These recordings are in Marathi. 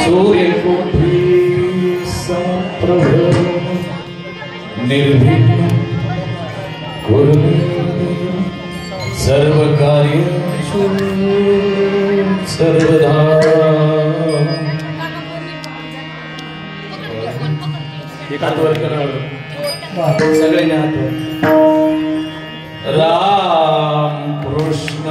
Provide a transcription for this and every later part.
सूर्यकोटि समप्रभ निर्विघ्नं कुरु सर्वकार्येषु सर्वदा। सगळे राम कृष्ण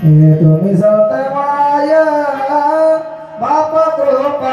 तुम्ही सतमाय बाप कृपा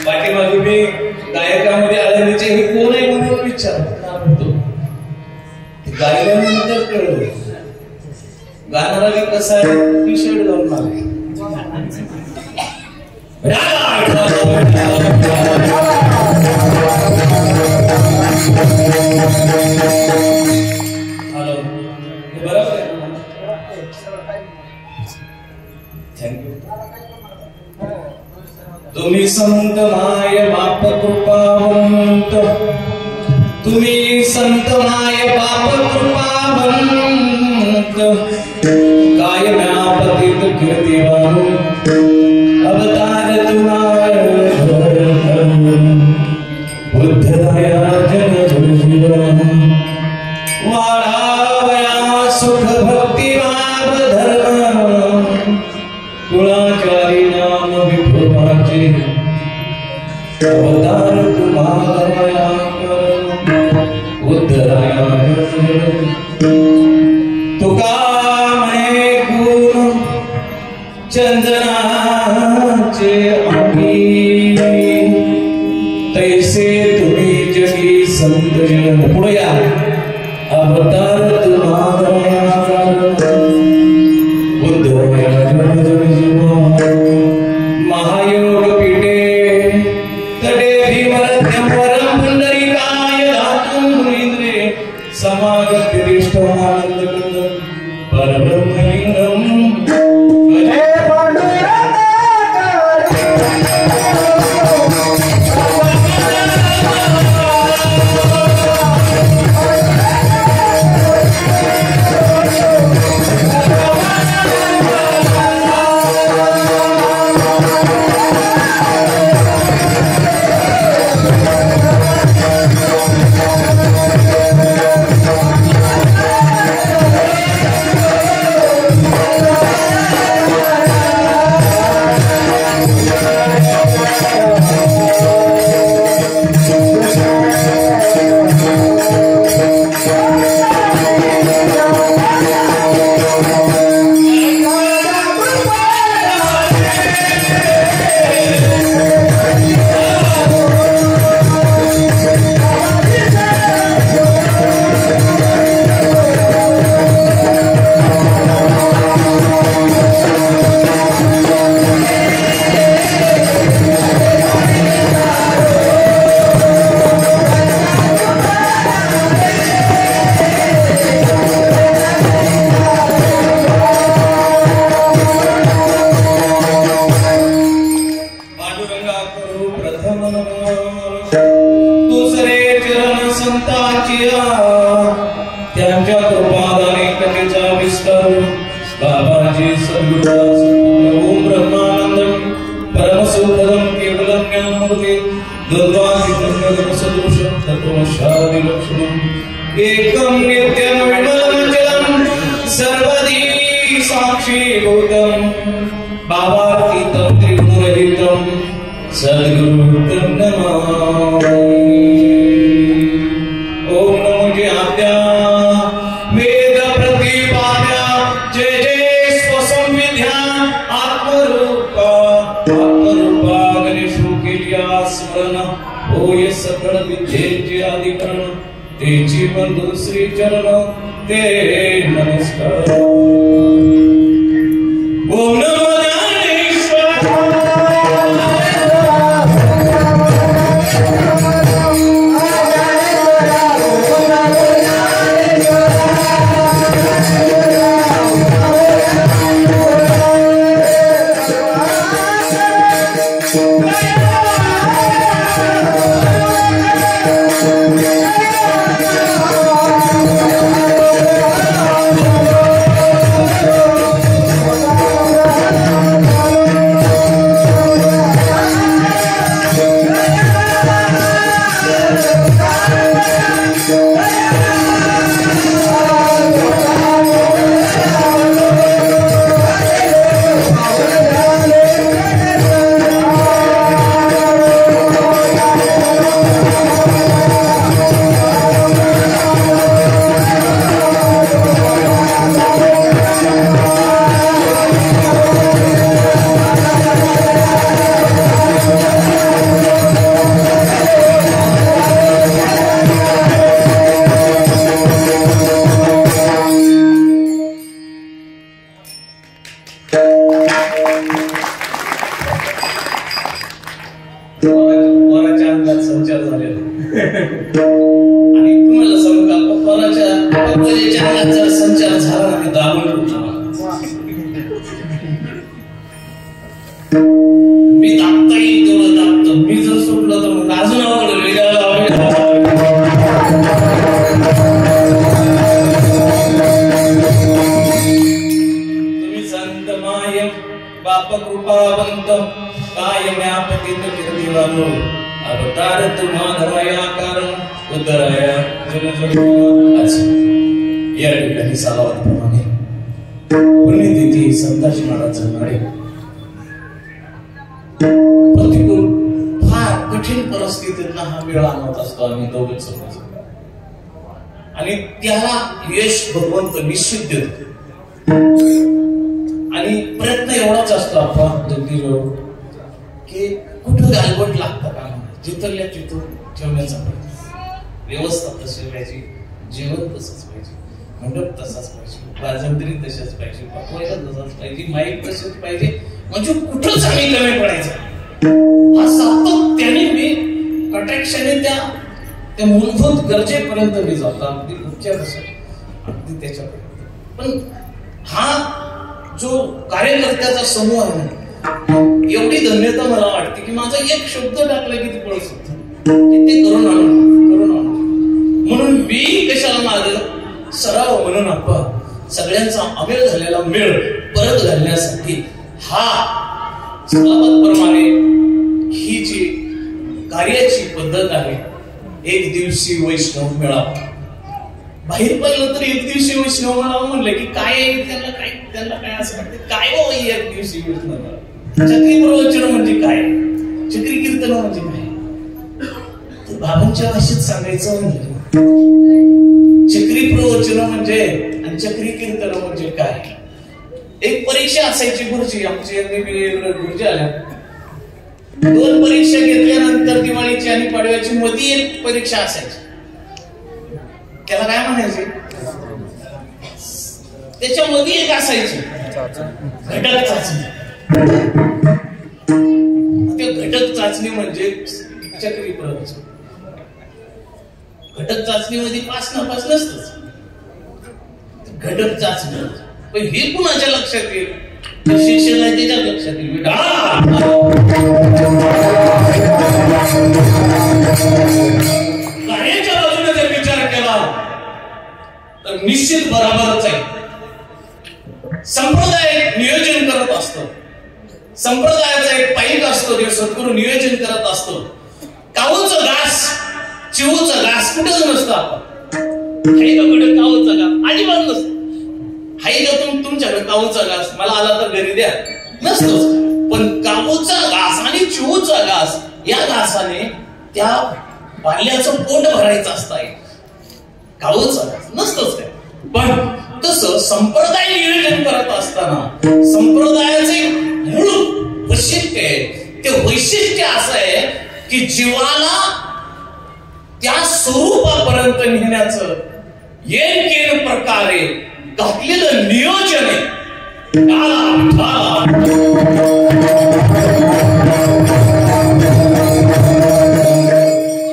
पाठीमागे मी गायकामध्ये आल्याचे हे कोण आहे म्हणून विचारणार होतो. गायल्यानंतर कळलं गाणारा बी कसा आहे टी शर्ट घालून आले. हॅलो हे बरोबर आहे. थँक्यू. तुम्ही संत माय बाप कृपावंत, तुम्ही संत माय बाप कृपावंत, काय म्यापतित कीर्तिवान अवतार तुम्हार बुद्धया जन जीवन वाढावया सुख भक्ती भाव धर्म कुळाचारी नाम विभवाचे अवतार तुम्हारा उद्धराया तुका म्हणे गुण चंदनाचे आम्ही तैसे तुम्ही जगी संत जन पुढया अवतार तुम्हारा उद्धराया महायोग पीठे तडे भीमरथ्यम वरम पुंडरीकाय धातुं इंद्रे समागत विष्टमानंद कंदं परब्रह्मलिंगम हे पांडुरंग त्यांच्या कृपादाने कथेचा विस्तार बाबाजी सद्गुरुदास ओम ब्रह्मानंदम परमसुखदम केवलम ज्ञानमूर्ति द्वन्द्वातीतं सदृशं तत्त्वमशादि लक्षणम् एकं नित्यं विमलमचलं सर्वधी साक्षीभूतं भावातीतं त्रिगुणरहितं सद्गुरुं नमामि. ओम नमो जय आद्या वेद प्रतिपाद्या जय जय स्वसंविध्या आत्मरूपा गणेशो केल्या स्मरण होय सकळ विद्येचे अधिकरण तेची बंधू श्री चरण ते नमस्कार. ओम नमो पोराच्या अंगात संचार झालेला आणि तुम्हाला सांगू का पोराच्या अंगात जर संचार झाला ना मी दाबून मी दाबता येईल तेवढं दाबतो. मी जर सुटलं तर मग अजून आवडलं तुम्ही संत माय बाप कृपावंत काय म्यापतीत कीर्तिवानो अवतार तुम्हा धराया कारण उदराया या ठिकाणी सालावतप्रमाणे पुण्यतिथी संताजी महाराज जगणारे प्रतिकूल फार कठीण परिस्थितीतला हा वेळ आणत असतो आम्ही दोघंच समज आणि त्याला यश भगवंत निश्चित देतो आणि प्रयत्न एवढाच असतो आपण जगदीश की कुठं गालबोट लागतं का जिथल्या तिथं ठेवण्याचा प्रयत्न व्यवस्था तशी पाहिजे जेवण तसंच पाहिजे मंडप तसाच पाहिजे राजंत्री तशाच पाहिजे पकवायला तसाच पाहिजे माईक तसंच पाहिजे म्हणजे कुठंच आम्ही कमी पडायचं हा सातत्याने मी कटाक्षाने त्या मूलभूत गरजेपर्यंत मी जातो अगदी मुख्य अगदी त्याच्यापर्यंत. पण हा जो कार्यकर्त्याचा समूह आहे ना एवढी धन्यता मला वाटते की माझा एक शब्द टाकला की ते पळू शकतो की ते करून आणू म्हणून मी कशाला माझं सराव म्हणून आपण सगळ्यांचा अमेळ झालेला मेळ परत घालण्यासाठी हा सलामतप्रमाणे ही जी कार्याची पद्धत आहे एक दिवशी वैष्णव मेळावा. बाहेर पाहिलं तर एक दिवशी वैष्णव मेळावा म्हणलं की काय त्यांना काय असं वाटतं काय हो एक दिवशी वैष्णव मेळावा. चक्री प्रवचन म्हणजे काय चक्री कीर्तन म्हणजे काय तर बाबांच्या भाषेत सांगायचं म्हणजे चक्री प्रवचन म्हणजे आणि चक्री कीर्तन म्हणजे काय. एक परीक्षा असायची गुरुजी आमची गुरुजी आल्या 2 परीक्षा घेतल्यानंतर दिवाळीची आणि पाडव्याची मध्ये एक परीक्षा असायची त्याला काय म्हणायचे त्याच्यामध्ये एक असायची घटक चाचणी. ते घटक चाचणी म्हणजे चक्री प्रवचन. घटक चाचणीमध्ये पास नापास नसतच घटक चाचणी. पण हे कुणाच्या लक्षात येईल शिक्षण आहे त्याच्या लक्षात येईल. कार्याच्या बाजूने जर विचार केला तर निश्चित बरोबरच आहे. संप्रदाय नियोजन करत असतो संप्रदायाचा एक पाईक असतो जे सद्गुरू नियोजन करत असतो. काऊचं घास चिवूचं घास कुठेच नसतं. आपण हे कुठे काऊचं घास अजिबात नसतं. हाय का तुमच्याकडे काऊचा घास मला आला तर घरी द्या नसतोच. पण काऊचा घास आणि चिवूचा घास या घासाने त्या बाल्याचं पोट भरायचं असतं. काऊचा घास नसतोच काय. पण तसं संप्रदाय नियोजन करत असताना संप्रदायाचे मूळ वैशिष्ट्य आहे. ते वैशिष्ट्य असं आहे की जीवाला त्या स्वरूपापर्यंत नेण्याचं एक प्रकारे घातलेलं नियोजन आहे.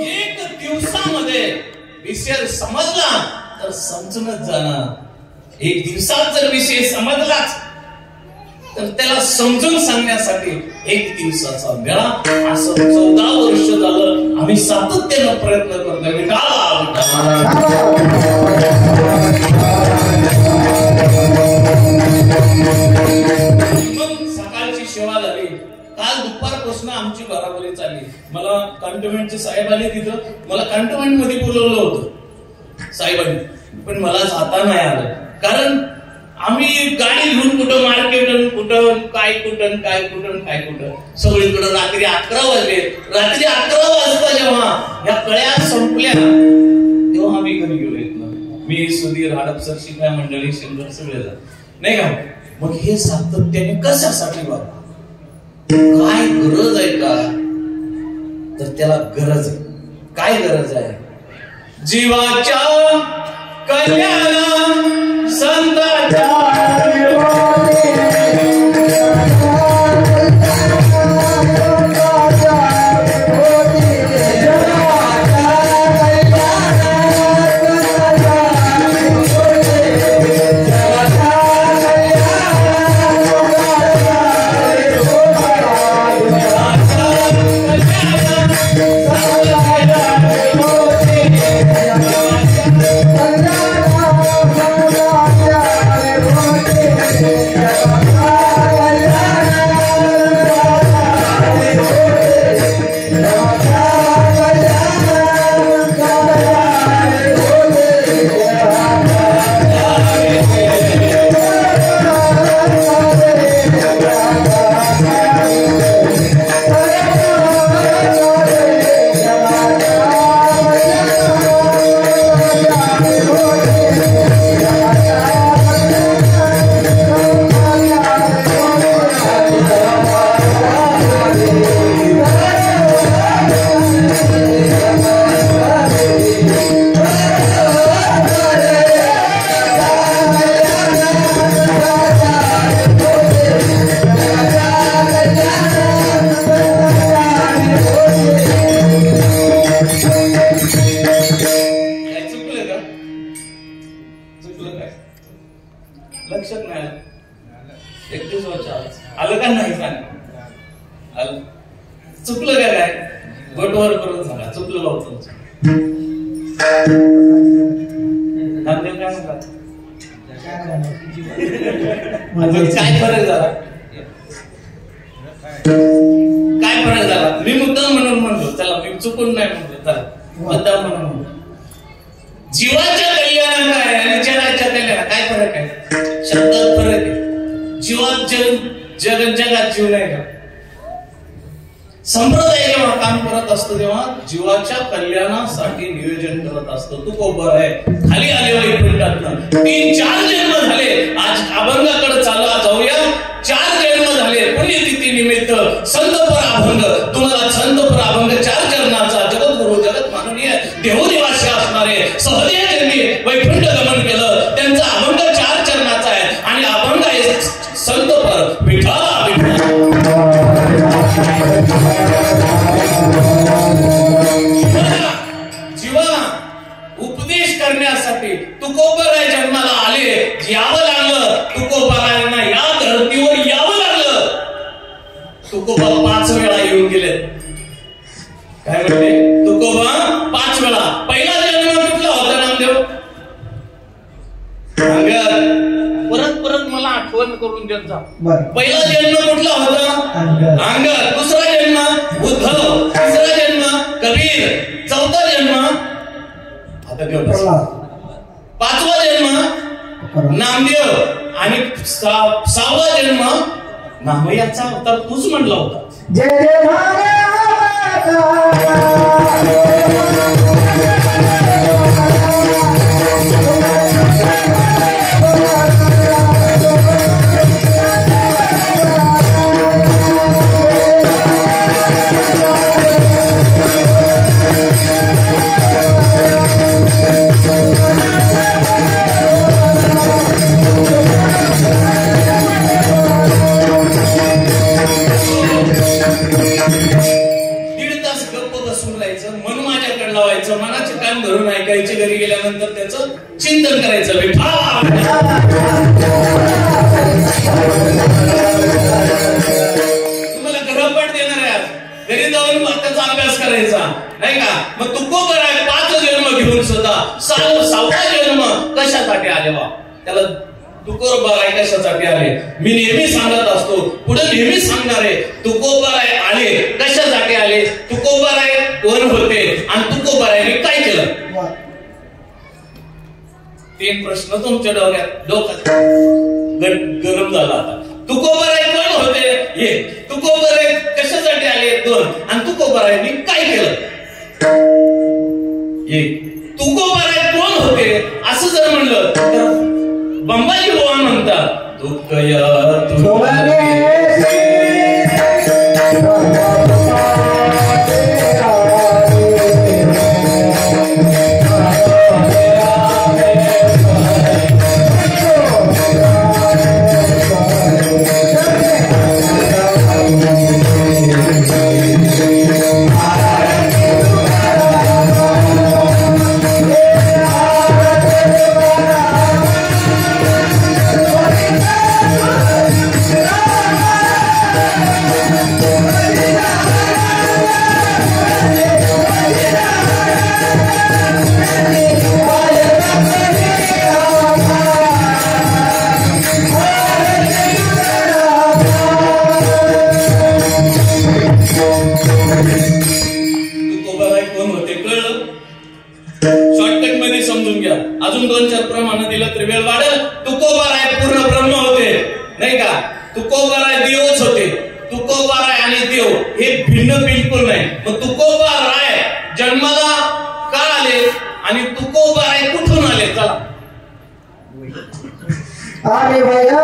एक दिवसामध्ये विषय समजला तर समजूनच जाणार. एक दिवसात जर विषय समजलाच तर त्याला समजून सांगण्यासाठी एक दिवसाचा मेळा असं 14 वर्ष झालं आम्ही सातत्यानं प्रयत्न करतोय. सकाळची सेवा झाली. काल दुपारपासून आमची बराबरी चालली. मला कॅन्टोन्मेंटचे साहेब आले तिथं. मला कॅन्टोन्मेंट मध्ये बोलवलं होतं साहेबांनी पण मला जाता नाही आलं. कारण आम्ही गाडी घेऊन कुठं मार्केट कुठं काय सगळीकडं रात्री 11 वाजले. रात्री 11 वाजता जेव्हा या कळ्या संपल्या तेव्हा आम्ही घरी गेलो. मी सुधीर हडपसर शिकाय मंडळी शिंदर सगळे नाही का. मग हे सातत्याने कशासाठी बाबा काय गरज आहे का तर त्याला गरज आहे. काय गरज आहे जीवाच्या कल्याण संतांच्या आलं का नाही सांग? आलं? चुकलं का काय? गोटवर करून सांगा चुकलं भाऊ तुमचं. नामदेव काय म्हणतात? काय फरक झाला? काय फरक झाला? मी मुद्दाम म्हणून म्हणलो, चला मी चुकून नाही म्हणलो, चला मुद्दाम म्हणून म्हणलो. जीवाच्या कल्याणात काय आणि जगाच्या कल्याणात काय फरक आहे? शब्दात फरक आहे. जीवात जगात जीव नाही का? संप्रदाय जेव्हा काम करत असतो तेव्हा जीवाच्या कल्याणासाठी नियोजन करत असतो. तू कोबर आहे खाली आले वैकुंठातनं 3-4 जन्म झाले, आज अभंगाकडे चालला जाऊया. 4 जन्म झाले पुण्यतिथी निमित्त संतपर अभंग, तुम्हाला संतपर अभंग 4 चरणाचा जगद्गुरु जगत माननीय देवनिवासी असणारे सहदेव ज्यांनी वैकुंठ गमन केलं त्यांचा अभंग 4 चरणाचा आहे आणि अभंग आहे संतपर विठ्ठला विठ्ठला. जीवा उपदेश करण्यासाठी तुकोबराय जन्माला आले, यावं लागलं. तुकोबरायांना या धर्तीवर यावं लागलं. तुकोबा 5 वेळा येऊन गेले. काय म्हणते? तुकोबा 5 वेळा. पहिला जन्म कुठला होता नामदेव? परत मला आठवण करून त्यांचा. पहिला जन्म कुठला होता? अंगद. दुसरा जन्म उद्धव. तिसरा जन्म कबीर. चौथा जन्म आता 5वा जन्म नामदेव आणि 6वा जन्म नामयाचा अवतार तूच म्हणला होता. जय जय भारत. मनाचे कान धरून ऐकायचे, घरी गेल्यानंतर त्याचं चिंतन करायचं. तुम्हाला गृहपाठ देणार आहे, घरी जाऊन त्याचा अभ्यास करायचा नाही का? मग तुकोबर आहे 5 जन्म घेऊन सुद्धा 6वा जन्म कशासाठी आले बा? त्याला तुकोबर कशासाठी आले मी नेहमी सांगत असतो, पुढे नेहमी सांगणार आहे. तुकोबर आले कशासाठी आले? तुकोबर कोण होते आणि तुकोबरायांनी काय केलं? 3 प्रश्न तुमच्या डोक्यात गरम झाला आता. तुकोबराय कोण होते? हे. तुकोबराय कशासाठी आले? 2. आणि तुकोबरायांनी काय केलं? हे. तुकोबराय कोण होते असं जर म्हणलं तर बंबाजी बुवा म्हणतात तुकया अजून 2-4 प्रमाण दिलं तर वेळ वाढेल. तुकोबाराय पूर्ण ब्रह्म होते नाही का? तुकोबाराय देवच होते. तुकोबाराय आणि देव हे भिन्न बिलकुल नाही. मग तुकोबाराय जन्माला का आले आणि तुकोबाराय कुठून आले? चला अरे भैया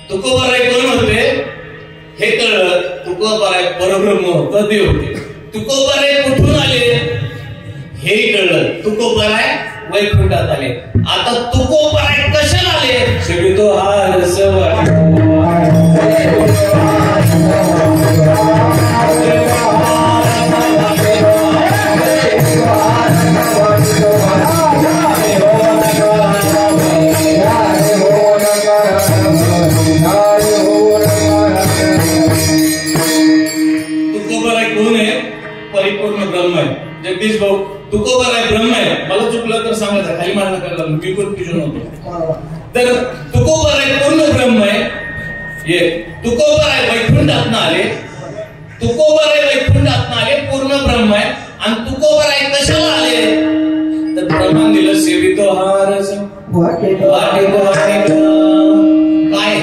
तुकोबाराय कोण होते हे कळलं. तुकोबाराय परब्रह्म होतं, देव होते. तुकोबाराय कुठून आले हे कळलं. तुकोबाराय वैकुंठात आले. आता तुकोबाराय कशाला आले. शेवटी हा रस परिपूर्ण ब्रह्म आहे. जगदीश भाऊ तुकोबाराय ब्रह्म आहे. मला चुकलं तर सांगायचं, खाली मांडणं करायला मी पण पिजून होतो. तर तुकोबाराय पूर्ण ब्रह्म आहे. तुकोबाराय वैकुंठातून आले. तुकोबाराय वैकुंठातून आले, पूर्ण ब्रह्म आहे. आणि तुकोबाराय कशाला आले तर प्रमाण दिलं. सेवितो हारस वाटितो काय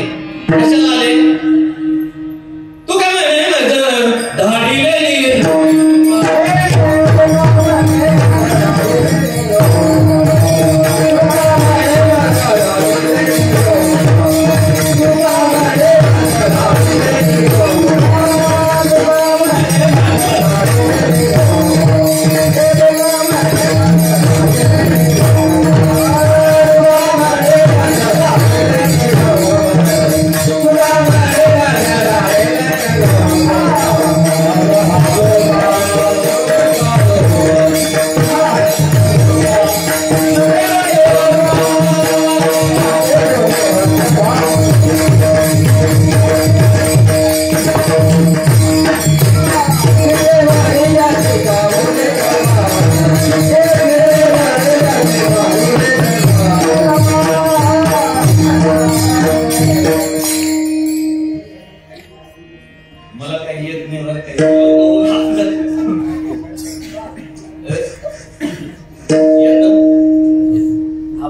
कशाला आले. तू काय म्हणे धाडीले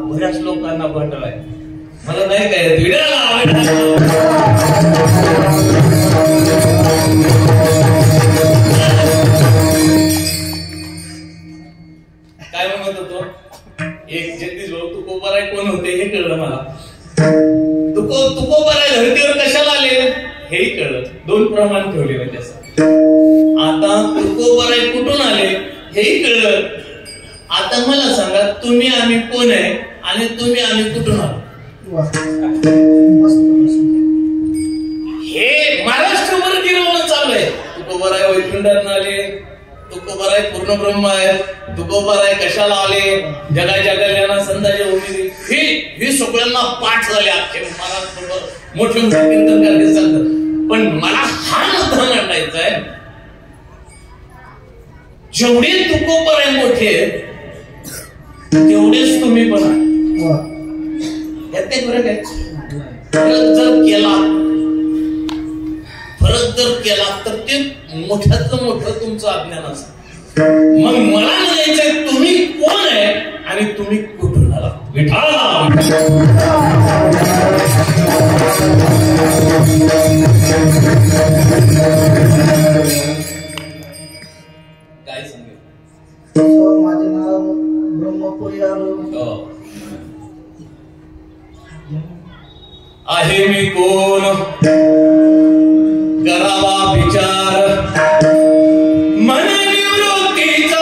बऱ्याच लोकांना वाटलाय. मला नाही काय काय म्हणत होतो. एक जगदीश भाऊ तुकोबाराय कोण होते हे कळलं मला. तुकोबाराय धर्तीवर कशाला आले हेही कळलं. दोन प्रमाण ठेवले म्हणजे असं. आता तुकोबाराय कुठून आले हेही कळलं. आता मला सांगा तुम्ही आम्ही कोण आहे आणि तुम्ही आम्ही कुठून आलो. हे महाराष्ट्रभर गिरवणं चालू आहे. तुकोबाराय वैकुंठातून आले. तुकोबाराय पूर्ण ब्रह्म आहे. तुकोबाराय कशाला आले. जगाच्या कल्याणा संतांच्या भूमी ही सगळ्यांना पाठ झाले. अख्खे महाराष्ट्रभर मोठे मोठे कीर्तनकार सांगतात. पण मला हा मुद्दा मांडायचा आहे. जेवढे तुकोबाराय मोठे तेवढेच तुम्ही पण यात काही फरक आहे. फरक जर केला तर ते मोठ्यातलं मोठं तुमचं अज्ञान असतं. मग मला म्हणायचंय तुम्ही कोण आहे आणि तुम्ही कुठून आला. विठाला काय सांगेल. माझे नाव ब्रह्मपुरी आहे. मी कोण करावा विचार मन निवृत्तीचा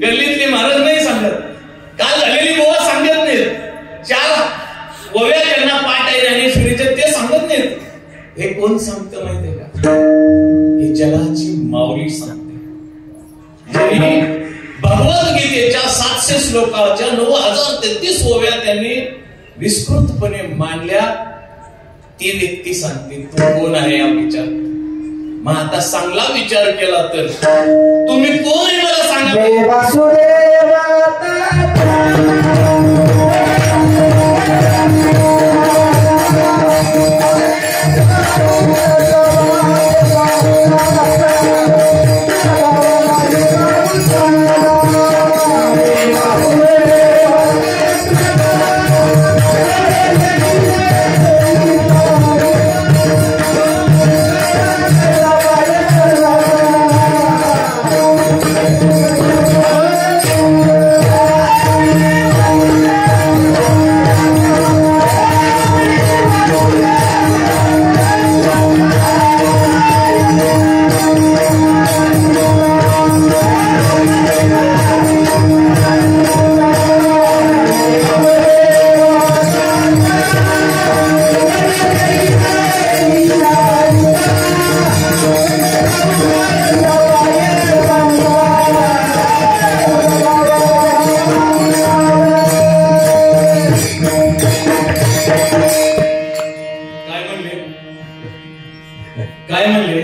गल्लीतले महाराज नाही कोण सांगतं माहितीये का? हे जगाची माऊली सांगते. ज्यांनी भगवद्गीतेच्या 700 श्लोकाच्या 9033 ओव्या त्यांनी विस्तृतपणे मांडल्या, ती व्यक्ती सांगते तू कोण आहे हा विचार. मग आता चांगला विचार केला तर तुम्ही कोण आहे मला सांगा. काय म्हणले?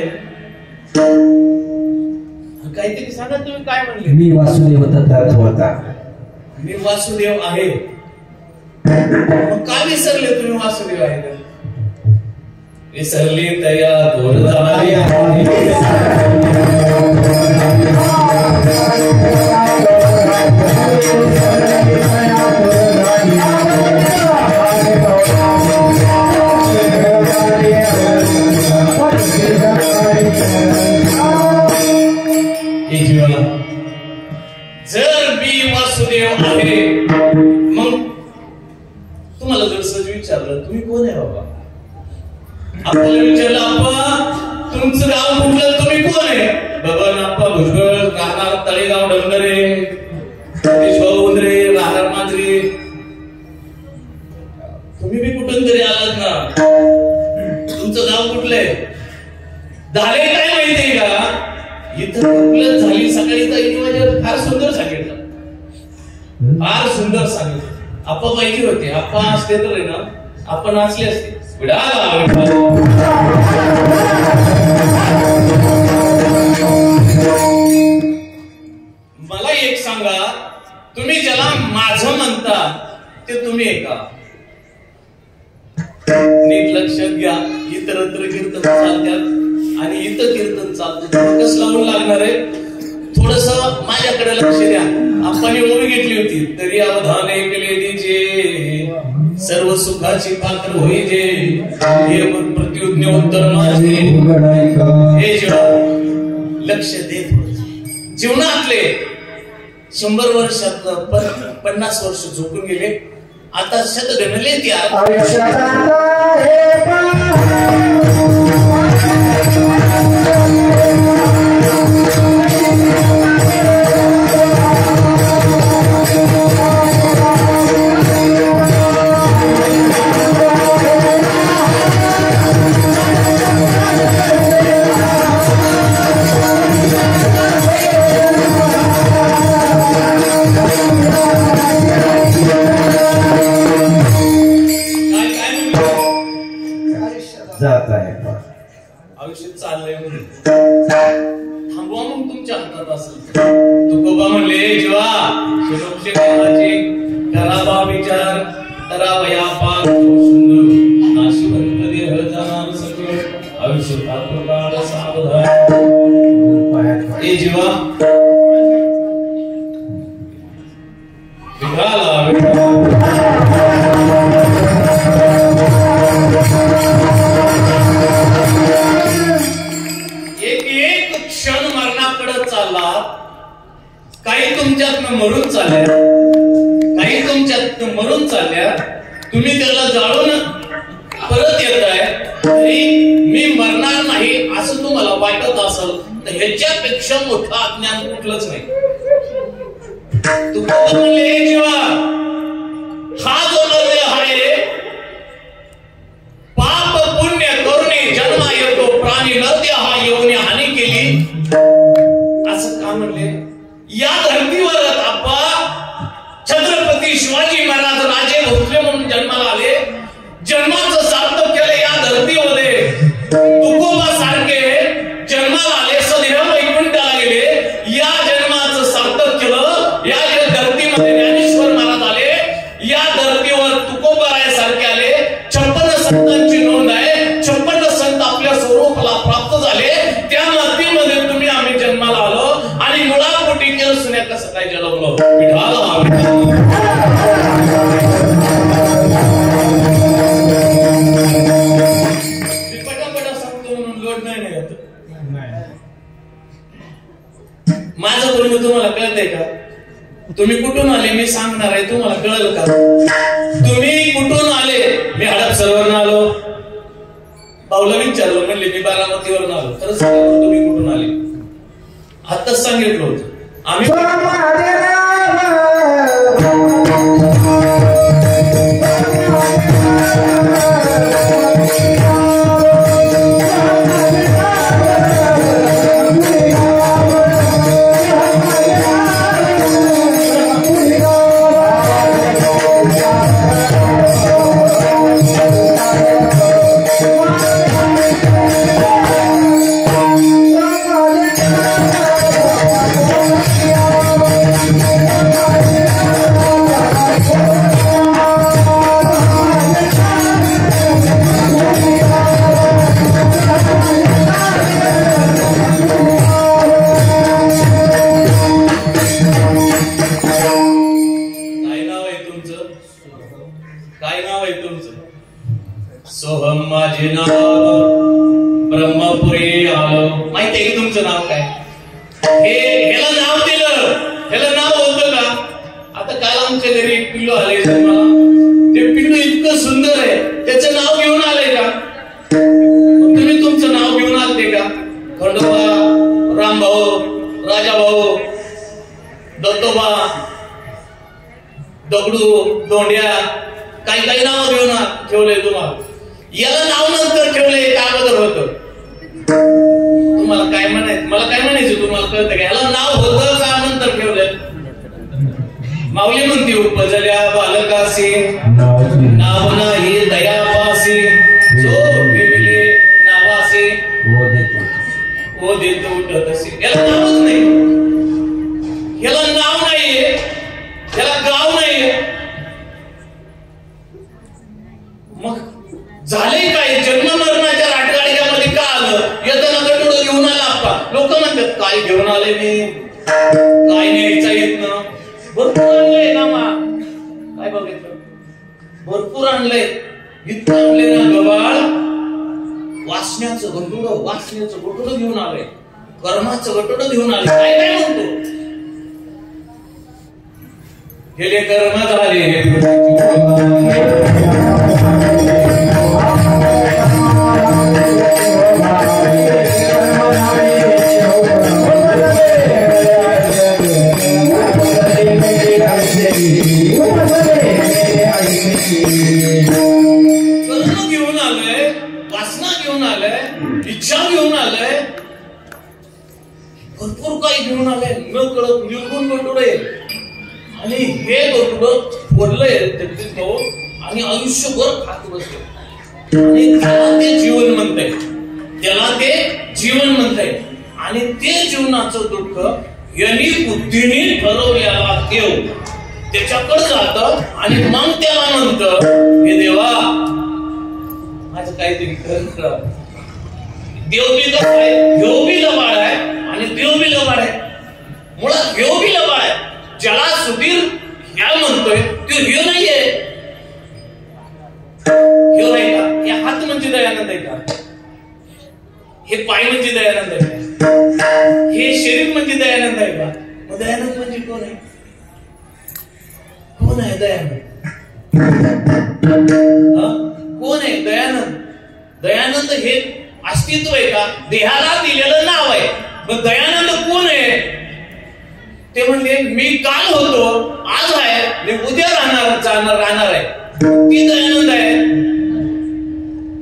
काहीतरी सांगा तुम्ही काय म्हणले? मी वासुदेव होता. मी वासुदेव आहे. मग का विसरले तुम्ही वासुदेव आहे? विसरले तया थोर झाले. जर मी वासुदेव आहे, मग तुम्हाला जर सहज विचारलं तुम्ही कोण आहे बाबा, आपल्याला विचारलं आप्पा तुमचं गाव कुठलं, तुम्ही कोण आहे? बबन आप्पा भुजबळ, कानार, तळेगाव, डंगरे, सतीश भाऊ उंदरे, राहणार मांजरे. तुम्ही बी कुठून तरी आलात ना. तुमचं गाव कुठलंय? झाले काय माहितीये का? इथं कुठलं झाली सकाळी तर माझ्या फार सुंदर सांगितलं, फार सुंदर सांगितलं. आप्पा पाहिजे होते, आप्पा असते तर ना आपण असले असते. मला एक सांगा, तुम्ही ज्याला माझं म्हणता ते तुम्ही आहे का? नीट लक्षात घ्या. इतरत्र कीर्तन चालतात आणि इथं कीर्तन चालतं, कसं लावून लागणार आहे? थोडस माझ्याकडे लक्ष द्या. आपण ओळी घेतली होती, तरी अवधान ऐकले तिचे सर्व सुखाची पात्र होईजे, हे प्रत्युज्ञ उत्तर माझे. हे जीवन लक्ष देत जीवनातले 100 वर्षात 50 वर्ष झोपून गेले, आता शतगणले ती जात आहे. आयुष्य चाललंय म्हणून थांबवा मग तुमच्या हातात असेल. तुकोबा म्हणले जेव्हा सुरक्षे करावा विचार करावया पाक सुंदर नाशिवंत देह जाणार सगळं आयुष्य काळ सावधान. हे जेव्हा एक क्षण मरणाकडे चालला, काही तुमच्यातनं मरून चालल्या, काही तुमच्यातनं मरून चालल्या, तुम्ही त्याला जाळून परत येताय, तरी मी मरणार नाही असं तुम्हाला वाटत असेल तर ह्याच्यापेक्षा मोठं अज्ञान कुठलंच नाही. तुका म्हणले जेव्हा हा जो निर्णय आहे, पाप पुण्य करुणे जन्म कसं काय जलमलो विठाला पटापटा सांगतो म्हणून लोड नाही येत. माझं बोलणं तुम्हाला कळतंय का? तुम्ही कुठून आले मी सांगणार आहे, तुम्हाला कळलं का? तुम्ही कुठून आले? मी हडपसरवरून आलो. भाऊला विचारलं, म्हणले मी बारामतीवरून आलो. खरंच तुम्ही कुठून आले? आताच सांगितलं होतं आम्ही. सोहम माझे नाव ब्रह्मपुरी आलो. माहिती आहे की तुमचं नाव काय? ह्याला नाव दिलं, ह्याला नाव होतं का? आता काल आमच्या घरी एक पिल्लू आले जन्माला. ते पिल्लू इतकं सुंदर आहे, त्याचं नाव घेऊन आलंय का? तुम्ही तुमचं नाव घेऊन आलते का? खंडोबा, रामभाऊ, राजाभाऊ, दत्तोबा, दगडू, दोंड्या, काही काही नाव घेऊन ठेवलंय तुम्हाला. याला नाव नंतर ठेवलंय का अगोदर होतं? तुम्हाला काय म्हणायचं, मला काय म्हणायचं तुम्हाला कळतं का? याला नाव होतं का नंतर ठेवलंय? माऊली म्हणती उपजल्या बालकासी नाव नाही दयापासी जो ठेवले नावासी ओ देतो उठतसी. याला नावच नाही, याला नाव नाहीये, याला गाव नाहीये. मग झाले काय? जन्म मरणाच्या राटगाडीमध्ये का आलं? येताना गटोडं घेऊन आला आपा. लोक म्हणतात काय घेऊन आले मी, काय न्यायचा येत ना. भरपूर आणलंय ना मा, काय बघितलं? भरपूर आणलंय. इतकं आणले ना गबाळ. वासण्याचं गटोडं घेऊन आलंय, कर्माचं गटोडं घेऊन आलंय. काय काय म्हणतो? गेले कर्म झाले कर्म घेऊन आलंय, वासना घेऊन आलंय, इच्छा घेऊन आलंय, भरपूर काही घेऊन आलंय. न कळत निर्गुण गटोडं आहे. आणि हे गटोडं फोडलंय आणि आयुष्यभर खात बसले. आणि त्याला ते जीवन म्हणताय, त्याला ते जीवन म्हणताय. आणि ते जीवनाचं दुःख यांनी बुद्धीने ठरवलेला देव त्याच्याकडे जात आणि मग त्याला म्हणतं हे देवा माझं काहीतरी कर. देव बी लबाड आहे, ह्यो बी लबाड आहे आणि देव बी लबाड आहे. मुळात ह्यो बी लबाड आहे. ज्याला सुधीर ह्या म्हणतोय तो ह्यो नाहीये. ह्यो आहे का? हे हात म्हणजे दयानंद आहे का? हे पाय म्हणजे दयानंद आहे का? हे शरीर म्हणजे दयानंद आहे का? मग दयानंद म्हणजे कोण आहे? कोण आहे दयानंद? कोण आहे दयानंद? दयानंद हे अस्तित्व आहे का? देहाला दिलेलं नाव आहे. मग दयानंद कोण आहे? ते म्हणले मी काल होतो, आज आहे, मी उद्या राहणार आहे. ती दयानंद आहे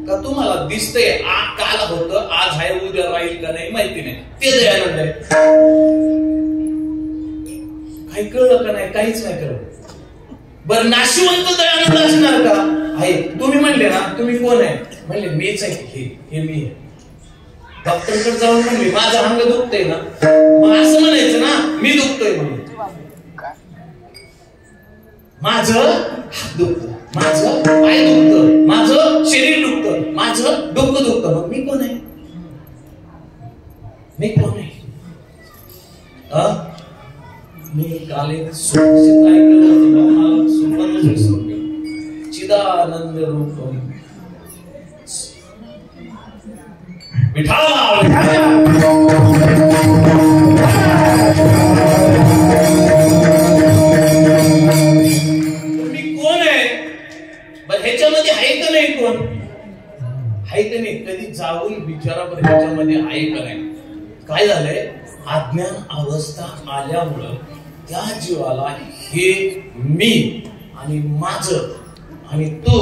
का? तुम्हाला दिसतंय काल होतं, आज आहे, उद्या राहील का नाही माहिती नाही. ते दयानंद आहे. काही कळलं का नाही? काहीच नाही कळलं. बरं नाशिवंत दयानंद असणार का? आहे. तुम्ही म्हणले ना तुम्ही कोण आहे? म्हणले मीच आहे. हे मी आहे. डॉक्टरकडे जाऊन म्हणले माझं अंग दुखतंय ना, मग असं म्हणायचं ना मी दुखतोय म्हणून. माझं हात दुखतं, माझं पाय दुखतं, माझं शरीर दुखतं, माझं डोकं दुखतं. मग मी कोण आहे? मी कोण आहे? मी काल एक सुप्रसिद्ध ऐकलं होतं, मला सुप्रसिद्ध विसरून गेलो. चिदानंद रूप विठाला तुम्ही कोण आहे? बरं ह्याच्यामध्ये आहे का नाही? कोण आहे का नाही? कधी जाऊन विचारा बरं ह्याच्यामध्ये आहे का नाही. काय झालंय, अज्ञान अवस्था आल्यामुळं त्या जीवाला हे मी आणि माझं आणि तू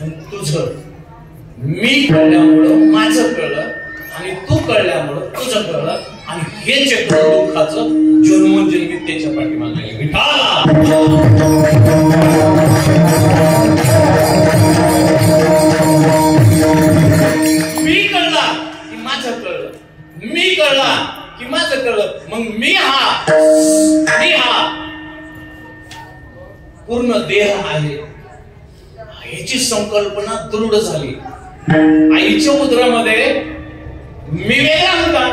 आणि तुझं, मी कळल्यामुळं माझं कळलं आणि तू कळल्यामुळं तुझं कळलं आणि हे चक्र दुःखाचं जन्मोजन्मी त्याच्या पाठीमागे विठाला. मी कळला की माझं कळलं, मी कळला की माझं कळलं, मग मी हा पूर्ण देह आहे ह्याची संकल्पना दृढ झाली. आईच्या उदरामध्ये मी वेगळा होता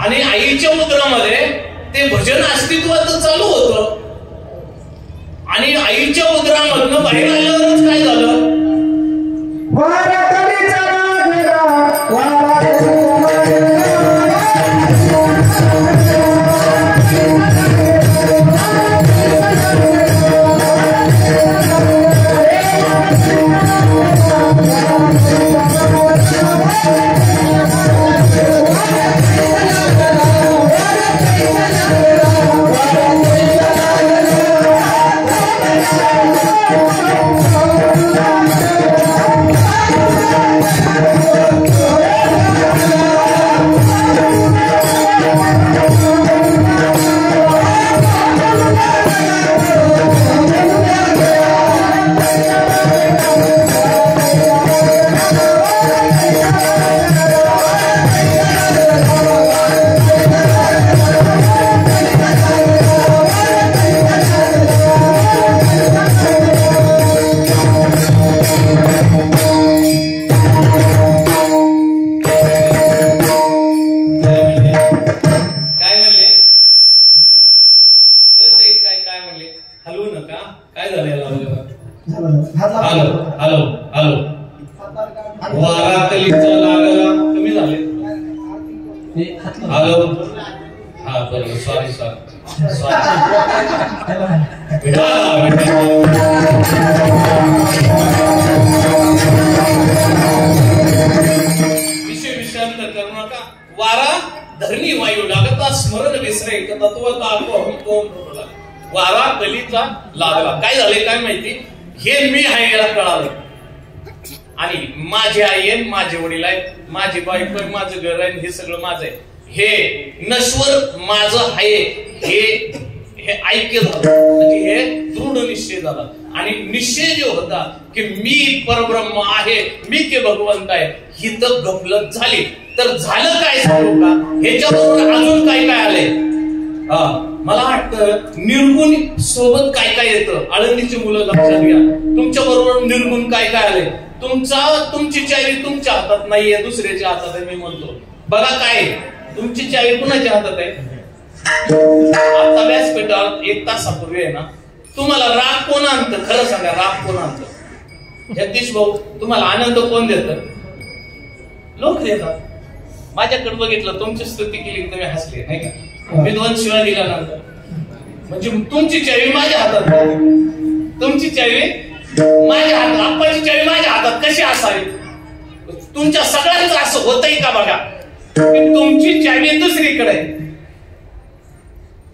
आणि आईच्या उदरामध्ये ते भजन अस्तित्वाचं चालू होतं आणि आईच्या उदरामधनं बाहेर आल्यावरच काय झालं, वारा कलीचा लागला. काय झालंय काय माहिती, हे मी आहे याला कळालं आणि माझी आई आहे, माझे वडील आहेत, माझी बायको आहे, माझं घर आहे, हे सगळं माझं आहे, हे नश्वर माझं आहे, हे ऐक्य झालं. म्हणजे हे दृढ निश्चय झाला आणि निश्चय जो होता की मी परब्रह्म आहे, मी ते भगवंत आहे, ही तर गफलत झाली. तर झालं काय सांगू का, ह्याच्याबरोबर अजून काय काय आलंय. मला वाटतं निर्गुण सोबत काय काय येतं. आळंदीची मुलं लक्षात घ्या, तुमच्या बरोबर निर्गुण काय काय आले. तुमची चावी तुमच्या हातात नाहीये, दुसऱ्याच्या हातात आहे. मी म्हणतो बघा काय, तुमची चावी कुणाच्या हातात आहे. आता व्यासपीठावर 1 तासापूर्वी आहे ना, तुम्हाला राग कोण आणतं, खरं सांगा, राग कोण आणतं. जगदीश भाऊ, तुम्हाला आनंद कोण देतं, लोक देतात. माझ्याकडे बघितलं, तुमची स्तुती केली की तुम्ही हसले नाही का, मी 2 शिवाय दिल्यानंतर. म्हणजे तुमची चावी माझ्या हातात, तुमची चावी माझ्या हातात, आप्पाची चावी माझ्या हातात कशी असावी. तुमच्या सगळ्यांचं असं होतंय का बघा, तुमची चावी दुसरीकडे,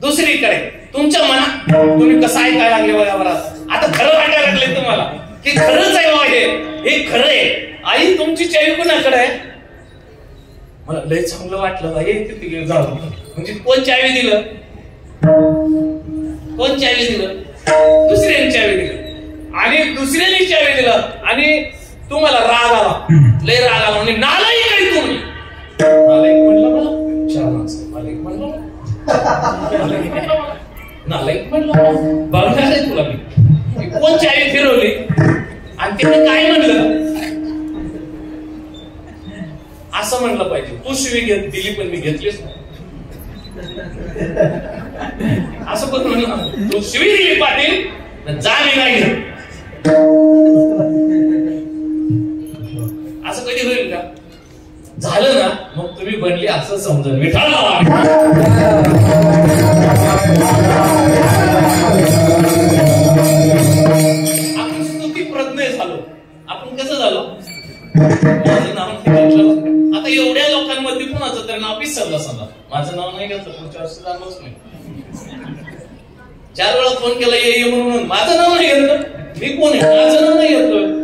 दुसरीकडे तुमच्या मनात. तुम्ही कसं ऐकायला लागले बघा बरं, आता खरं वाटायला लागले तुम्हाला की खरंच आहे बाबा, हे खरं आहे. आई तुमची चावी कुणाकडे आहे. मला लय चांगलं वाटलं बाई, तिथे जाऊ. म्हणजे कोण चावी दिलं, कोण चावी दिलं, दुसऱ्याने चावी दिलं आणि दुसऱ्याने चावी दिलं आणि तुम्हाला राग आला, लय राग आला. म्हणजे नालायक आहे तुम्ही. नालायक म्हणलं मला, चार माणसं नालायक म्हणलं, नालायक म्हणलं, बघणार आहे तुला मी. कोण चावी फिरवली आणि त्याने काय म्हणलं, असं म्हणलं पाहिजे. तू शिवी दिली पण मी घेतलीच नाही. असं पण म्हणलं तू शिवी दिली पाटील जा मी नाही घेत. असं कधी होईल का? झालं ना मग तुम्ही बनली असं समजून विठाला आपण स्तुती प्रज्ञ झालो. आपण कसं झालो? माझं नाव घेतलं. आता एवढ्या लोकांमध्ये कोणाचं तरी नाव विसरलं समजा माझं नाव नाही घेतलं पुढच्या वर्षी जाणवच नाही. 4 वेळा फोन केला ये म्हणून माझं नाव नाही घेतलं. मी कोण आहे? माझं नाव नाही घेतलं.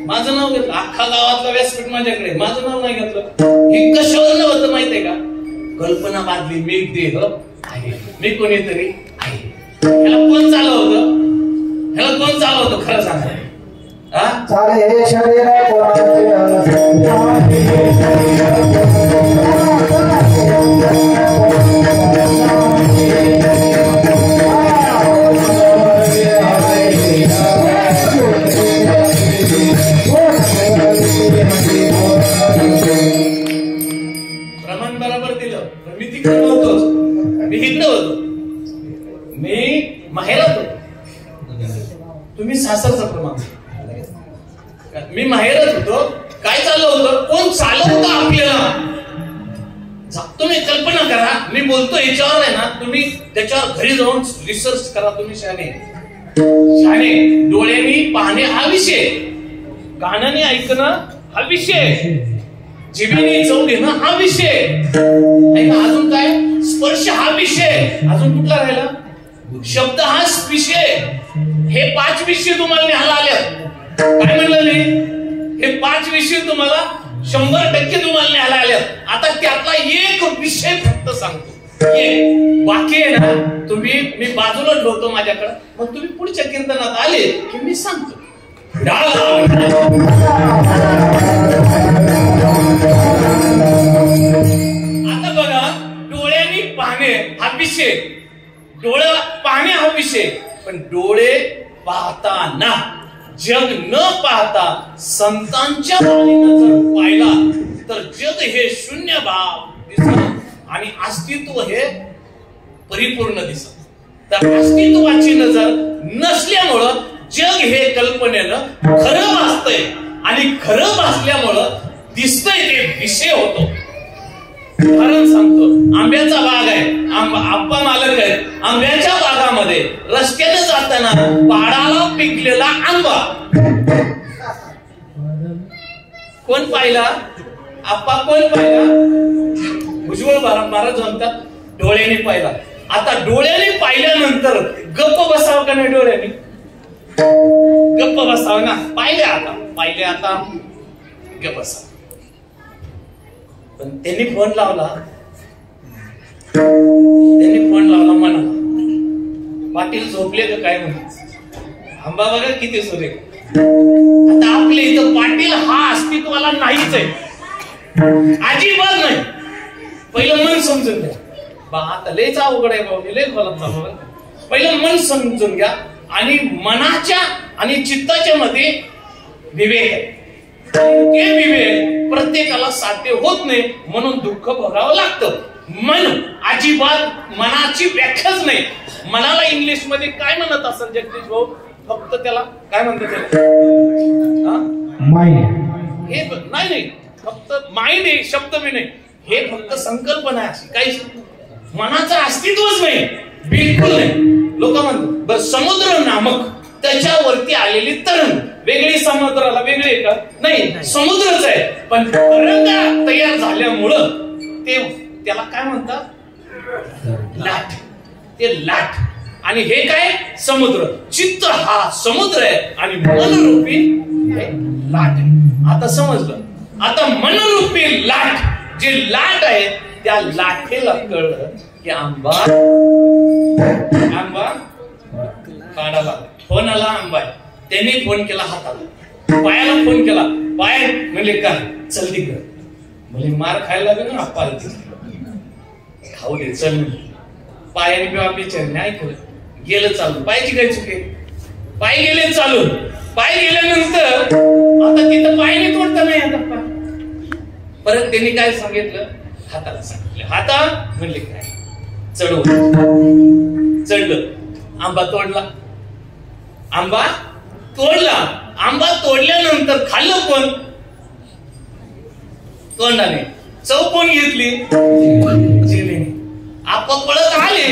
माझं नाव घेतलं. अख्खा गावातला व्यासपीठ माझ्याकडे माझं नाव नाही घेतलं. हे कशावर होतं माहितीये का? कल्पना बादली मी देह आहे मी कोणीतरी आहे. ह्याला कोण चालवतं? ह्याला कोण चालवतं खरं सांगा. चाले शरीर प्रमाण बरोबर दिलं पण मी तिकडे नव्हतोच. मी इकडे होतो. मी माहेरात होतो. तुम्ही सासरचं प्रमाण. मी माहेरच होतो. काय चाललं होतं? कोण चालवतं आपल्याला? तुम्ही कल्पना करा. मी बोलतो याच्यावर आहे ना तुम्ही त्याच्यावर घरी जाऊन रिसर्च करा. तुम्ही शाणे डोळ्यांनी पाहणे हा विषय, कानाने ऐकणं हा विषय, जिभेने चव घेणं हा विषय, अजून काय स्पर्श हा विषय, अजून कुठला राहिला? शब्द हा विषय. हे 5 विषय तुम्हाला न्यायला आले. काय म्हणलं मी? हे 5 विषय तुम्हाला 100% तुम्हाला न्यायला आल्यात. आता त्यातला एक विषय फक्त सांगतो. बाकी आहे ना तुम्ही मी बाजूला ठेवतो माझ्याकडे. मग तुम्ही पुढच्या कीर्तनात आले की मी सांगतो. आता बघा डोळ्यांनी पाहणे हा विषय, डोळा पाहणे हा विषय. पण डोळे पाहताना जग न पाहता संतांच्या बाणीनं जर पाहिला तर जग हे शून्य भाव दिसत आणि अस्तित्व हे परिपूर्ण दिसत. तर अस्तित्वाची नजर नसल्यामुळं जग हे कल्पनेनं खरं भासतंय आणि खरं भासल्यामुळं दिसतंय ते विषय होतो. उदाहरण सांगतो. आंब्याचा बाग आहे. आप्पा मालक आहेत. आंब्याच्या बागामध्ये रस्त्याने जाताना पहाडाला पिकलेला आंबा कोण पाहिला? आप्पा कोण पाहिला? भुजबळ महाराज म्हणतात डोळ्याने पाहिला. आता डोळ्याने पाहिल्यानंतर गप्प बसावं का नाही? डोळ्याने गप्प बसावं ना. पाहिले आता गप्प बसावं. पण त्यांनी फोन लावला मनाला. पाटील झोपले का काय म्हणून? आंबा बघा किती सुरे. आता आपल्या इथं पाटील हा अस्तित्वाला नाहीच आहे. अजिबात नाही. पहिलं मन समजून घ्या. आता लयच अवघड आहे भाऊ. लय खोलात चालू. पहिलं मन समजून घ्या आणि मनाच्या आणि चित्ताच्या मध्ये विवेक आहे. ते विवेक प्रत्येकाला साध्य होत नाही म्हणून दुःख भोगावं लागतं. मन अजिबात मनाची व्याख्याच नाही. मनाला इंग्लिश मध्ये काय म्हणत असेल जगदीश भाऊ? फक्त त्याला काय म्हणतात त्याला? माइंड. हे नाही फक्त माइंड आहे शब्द बी नाही. हे फक्त संकल्पना आहे. काही मनाचं अस्तित्वच नाही. बिलकुल नाही. लोक म्हणतात बरं समुद्र नामक त्याच्यावरती आलेली तरंग वेगळी समुद्राला वेगळी आहे का? नाही समुद्रच आहे. पण तरंग तयार झाल्यामुळं ते त्याला काय म्हणतात? लाट. ते लाट. आणि हे काय? समुद्र. चित्त हा समुद्र आहे आणि मनरूपी हे लाट आहे. आता समजलं. आता मनरूपी लाट जे लाट आहे त्या लाटेला कळलं की आंबा काढाला. फोन आला आंबा. त्यांनी फोन केला हाताला. पायाला फोन केला. पाय म्हणले काय? चल तिकडे. म्हणजे मार खायला लागेल ना आप्पा. खाऊ दे चल. पायाने किंवा आपली चरणी ऐकलं गेलं चालू. पायाची काय चुके? पाय गेले चालून. पाय गेल्यानंतर आता तिथं पायने तोडता नाही आता पाय. परत त्यांनी काय सांगितलं? हाताला सांगितलं. हाता म्हणले काय? चढवलं. चढलं, आंबा तोडला. आंबा तोडल्यानंतर खाल्लं कोण? तोंडाने. चव कोण घेतली? जिभेने. आपा पळत आले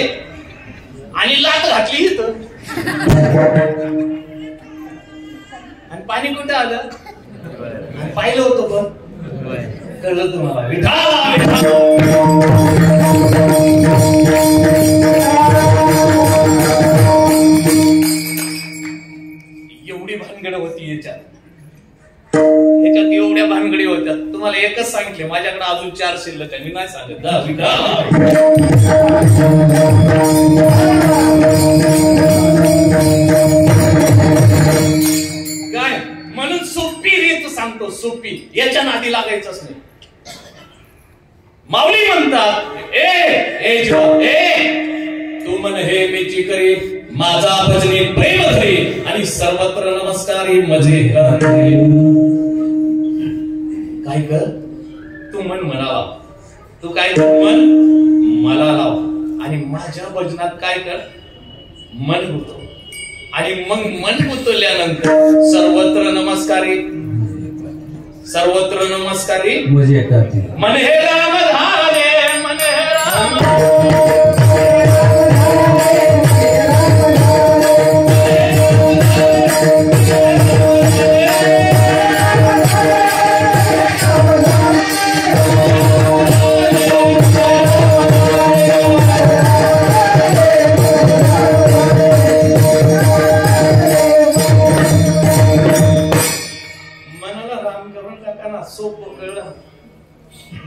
आणि लाट घातली इथं, आणि पाणी कुठे आलं? पाहिलं होतं पण कळलं तुम्हाला. एवढी भानगड होती याच्यात एवढ्या भानगडी होत्या. तुम्हाला एकच सांगितले, माझ्याकडे अजून 4 शिल्लक आहे, मी नाही सांगत. काय म्हणून सोपी रीत सांगतो, सोपी, याच्या नादी लागायचंच नाही. माऊली म्हणतात, ए तू मन हे मेची करी, माझा भजनी प्रेम धरी, आणि सर्वत्र नमस्कारी मजे काय कर. तू मन म्हणावा, तू काय कर, मन मला लाव, आणि माझ्या भजनात काय कर, मन गुंतव. आणि मग मन गुंतवल्यानंतर सर्वत्र नमस्कारी मन हे राम धारे, मन हे राम.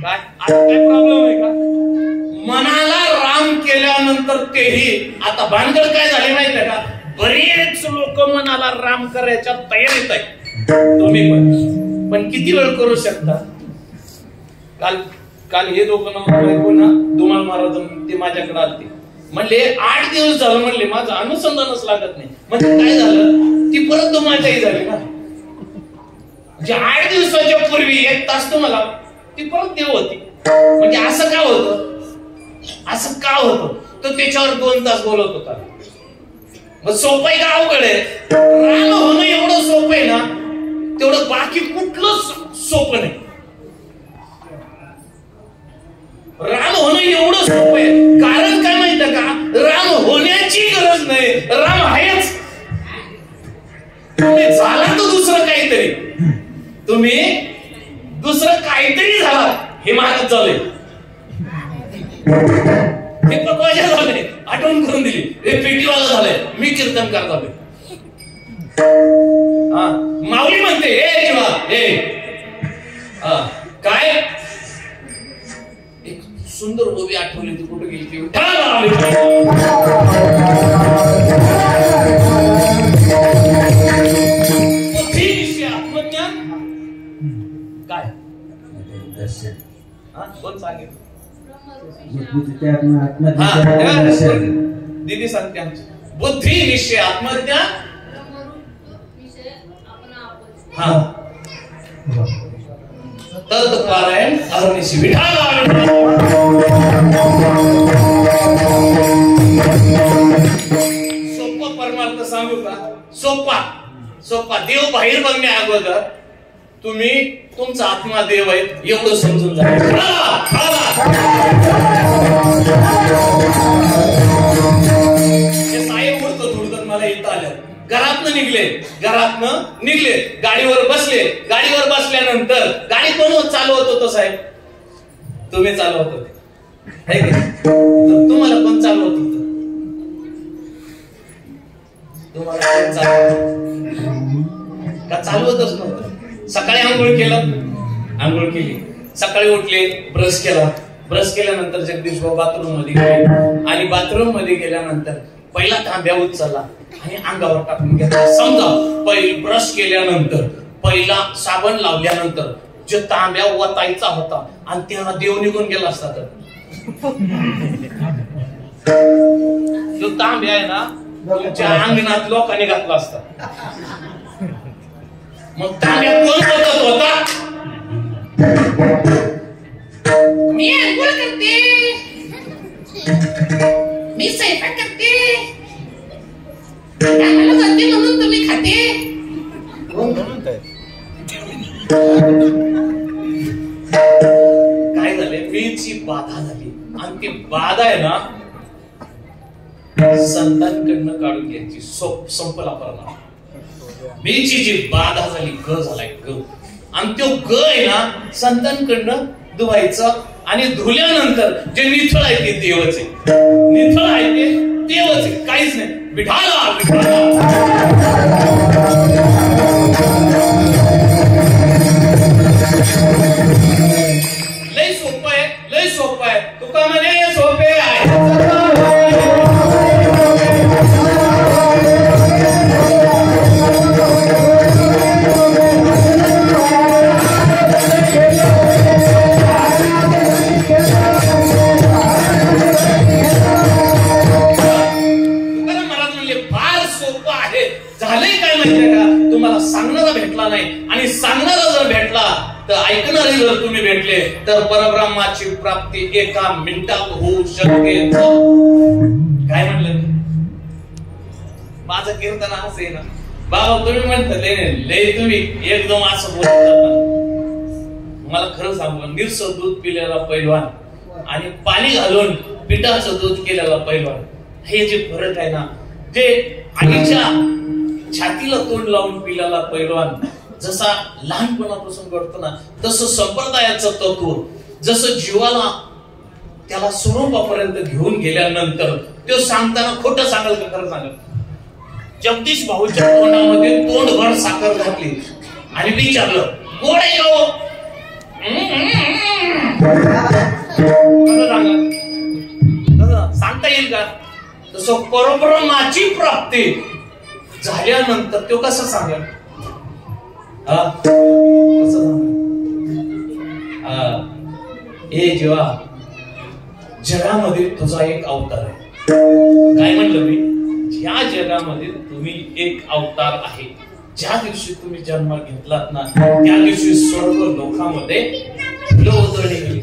काय प्रॉब्लेम आहे का? मनाला राम केल्यानंतर तेही आता भानगड काय झाली माहिती आहे का? बरेच लोक मनाला राम करायच्या तयारीत आहेत. तुम्ही पण किती वेळ करू शकता? काल हे दोघं ना धुमाळ महाराज ते माझ्याकडे आलते, म्हणले 8 दिवस झालं, म्हणले माझं अनुसंधानच लागत नाही. म्हणजे काय झालं, ती परत धुमाळी झाली ना. म्हणजे 8 दिवसाच्या पूर्वी 1 तास तुम्हाला ती परत देव होती. म्हणजे असं का होतं, तर त्याच्यावर 2 तास बोलत होता. मग सोपं आहे का अवघड आहे? राम होणं एवढं सोपं आहे ना, तेवढं बाकी कुठलं सोपं नाही. राम होणं एवढं सोपं आहे, कारण काय माहिती का? राम होण्याची गरज नाही, राम आहेच. तुम्ही झाला तर दुसरं काहीतरी झाला, हे महाराज झाले, हे पकवाजा झाले, आठवण करून दिली, हे पेटीवाला झाले, मी कीर्तनकार झाले. माऊली म्हणते, हे जीवा, हे काय एक सुंदर ओवी आठवली, ती कुठे गेली ती? आत्मज्ञान काय? कोण सांगेल? दीदी सांगते आमची. बुद्धी निश्चय आत्मज्ञान तत्पारायण अहर्निशी विठाला. सोपा परमार्थ सांगू का? सोपा देव बाहेर बघण्या अगोदर तुम्ही तुमचा आत्मा देव आहे एवढं समजून जा. साहेब थोडं मला येतं आलं, घरातनं निघले, गाडीवर बसल्यानंतर गाडी कोण चालवत होतं साहेब? तुम्ही चालवत होते. तुम्हाला कोण चालवत होतं? तुम्हाला का चालवतच नव्हतं? सकाळी आंघोळ केली, सकाळी उठले, ब्रश केल्यानंतर जगदीश भाऊ बाथरूम मध्ये गेले, आणि बाथरूम मध्ये गेल्यानंतर पहिला तांब्या उचलला आणि अंगावर टाकून घेतला. समजा ब्रश केल्यानंतर पहिला साबण लावल्यानंतर जो तांब्या वतायचा होता आणि त्याला देव निघून गेला असता तर जो तांब्या आहे ना तुमच्या अंगणात लोकांनी घातला असता. मग तांब्या कोण बघत होता? मी अंघोळ करते, मी स्वयंपाक करते, कामाला जाते म्हणून तुम्ही खाते. काय झाले, मीची बाधा झाली आणि ती बाधा आहे ना संतांकडनं काढून घ्यायची. संपला प्रमाण. मीची जी बाधा झाली, ग झालाय ग, आणि तो ग आहे ना संतांकडनं धुवायचं. आणि धुल्यानंतर जे निथळ आहे ते देवच आहे, निथळ आहे ते देवच आहे, काहीच नाही. विठाला विठाला लय सोपं आहे, लय सोपं आहे. तुका म्हणे सोपे आहे. झालंय काय माहितीये का, तुम्हाला सांगणारा भेटला नाही, आणि सांगणारा जर भेटला तर ऐकणारे जर तुम्ही भेटले तर परब्रह्माची प्राप्ती एका मिनिटात होऊ शकते. काय म्हणलं माझं कीर्तन असं आहे ना बाबा, तुम्ही म्हणता लय तुम्ही एकदम असं बोलता. मला खरं सांगू, निरसं दूध पिलेला पैलवान आणि पाणी घालून पिठाचं दूध केलेला पैलवान, हे जे फरक आहे ना, ते आईच्या छातीला तोंड लावून पिलेला पैलवान जसा लहानपणापासून करतो ना, तसं संप्रदायाचं तत्व जसं जीवाला त्याला स्वरूपापर्यंत घेऊन गेल्यानंतर तो सांगताना खोटं सांगाल का खरं सांगाल. जगदीश भाऊच्या तोंडामध्ये तोंडभर साखर घातली आणि विचारलं गोड आहे का, सांगता येईल का. तसं परब्रह्माची प्राप्ती झाल्यानंतर तो कसं सांगेल, हे जेव्हा जगामध्ये तुझा एक अवतार आहे. काय म्हणलं मी, या जगामध्ये तुम्ही एक अवतार आहे. ज्या दिवशी तुम्ही जन्म घेतलात ना, त्या दिवशी सर्व लोकांमध्ये फुलं उधळली गेली.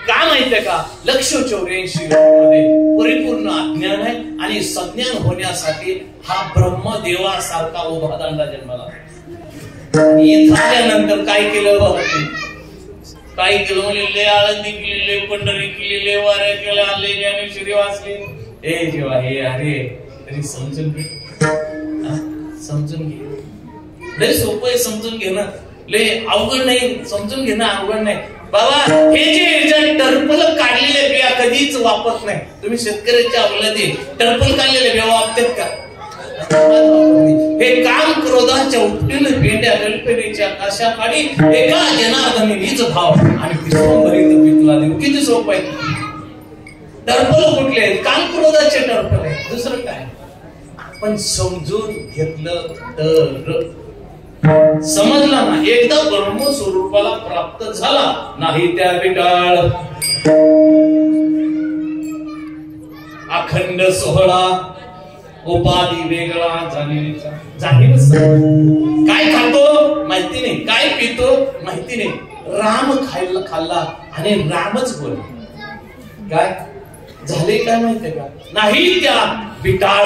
काय माहितीये का, 184 मध्ये परिपूर्ण अज्ञान आहे, आणि संज्ञान होण्यासाठी हा ब्रह्मदेवासारखा उभा दांडा जन्माला. इथं आल्यानंतर काय केलं बघा, काय केलं म्हणजे लय आळंदी केली, लय पंढरी केली, लय वाऱ्या केल्या, लय ज्ञानेश्वरी वाचली. हे जेव्हा हे अरे तरी समजून घे, समजून घे. लय सोपं आहे समजून घेणं, लय अवघड नाही. समजून घेणं अवघड नाही बाबा. हे जे टर्पल काढलेले बिया कधीच वापरत नाही. तुम्ही शेतकऱ्याच्या अवलादी टर्पल काढलेले बिया वापरतात का. हे काम क्रोधाच्या उपटीने पेंड्या कल्पनेच्या आकाशाखाली एका जनार्दनी हीच भाव आणि विश्वंभरीत पितला देऊ. किती सोपं आहे. टर्पल कुठले आहेत, काम क्रोधाचे टर्पल आहे, दुसरं काय. पण समजून घेतलं तर समजला ना, एकदा ब्रह्मस्वरूपाला प्राप्त झाला नाही त्या विटाळ अखंड सोहळा उपाधी वेगळा जाणीवेचा. काय खातो माहिती नाही, काय पितो माहिती नाही. राम खाल्ला आणि रामच बोल. काय झाले काय माहितीये का, नाही त्या विटाळ.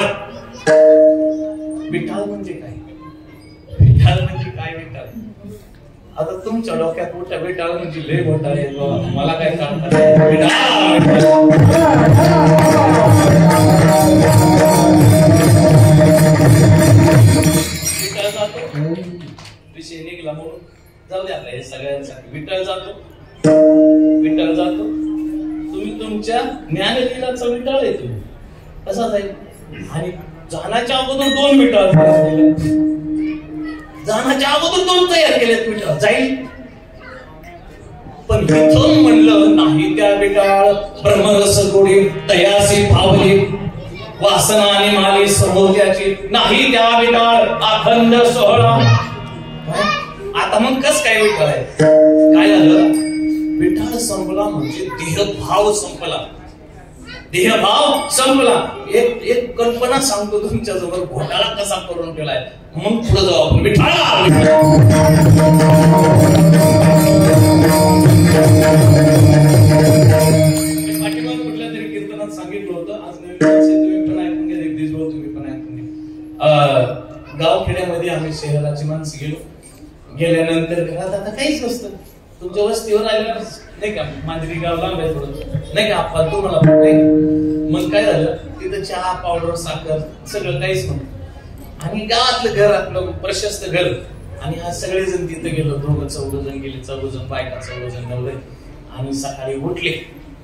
विटाळ म्हणजे काय, विठाळ म्हणजे काय. विठाळ आता तुमच्या डोक्यात मोठ्या विठाळ म्हणजे लय मोठा आहे, मला काय कळत नाही. विठाळ जातो, विषय निघला म्हणून जाऊ द्या हे सगळ्यांसाठी. विठाळ जातो, विठाळ जातो. तुम्ही तुमच्या ज्ञानलीलाचा विठाळ आहे, तुम्ही कसा जाईल. आणि जाण्याच्या अगोदर 2 विठाळ, जाण्याच्या अगोदर 2 तयार केलेत विठाळ, जाईल. पण इथून म्हणलं नाही त्या विठाळ ब्रह्मरस गोडी तयासी भावली वासना आणि माली समोरच्याची नाही त्या विठाळ अखंड सोहळा. आता मग कस काय विठाळ आहे, काय झालं. विठाळ संपला म्हणजे देहभाव संपला, देहभाव संपला. एक कल्पना सांगतो तुमच्या जवळ, घोटाळा कसा करून ठेवलाय. मग पुढे जाऊ आपण. विठाळा पाठीमाग कुठल्या तरी कीर्तनात सांगितलं होतं, आज वाड्यामध्ये आम्ही शहराची माणसं गेल्यानंतर घरात आता काहीच नसतं. तुमच्या वस्तीवर आल्यावर नाही का, मांजरी गाव लांब आहे थोडं, नाही का आप्पा तुम्हाला नाही का. मग काय झालं, तिथं चहा पावडर साखर सगळं काहीच नव्हतं. आणि गावातलं घर आपलं प्रशस्त घर, आणि आज सगळेजण तिथं गेलो. दोघं चौघजण गेले, चौघजण बायका, चौघजण नवरे. आणि सकाळी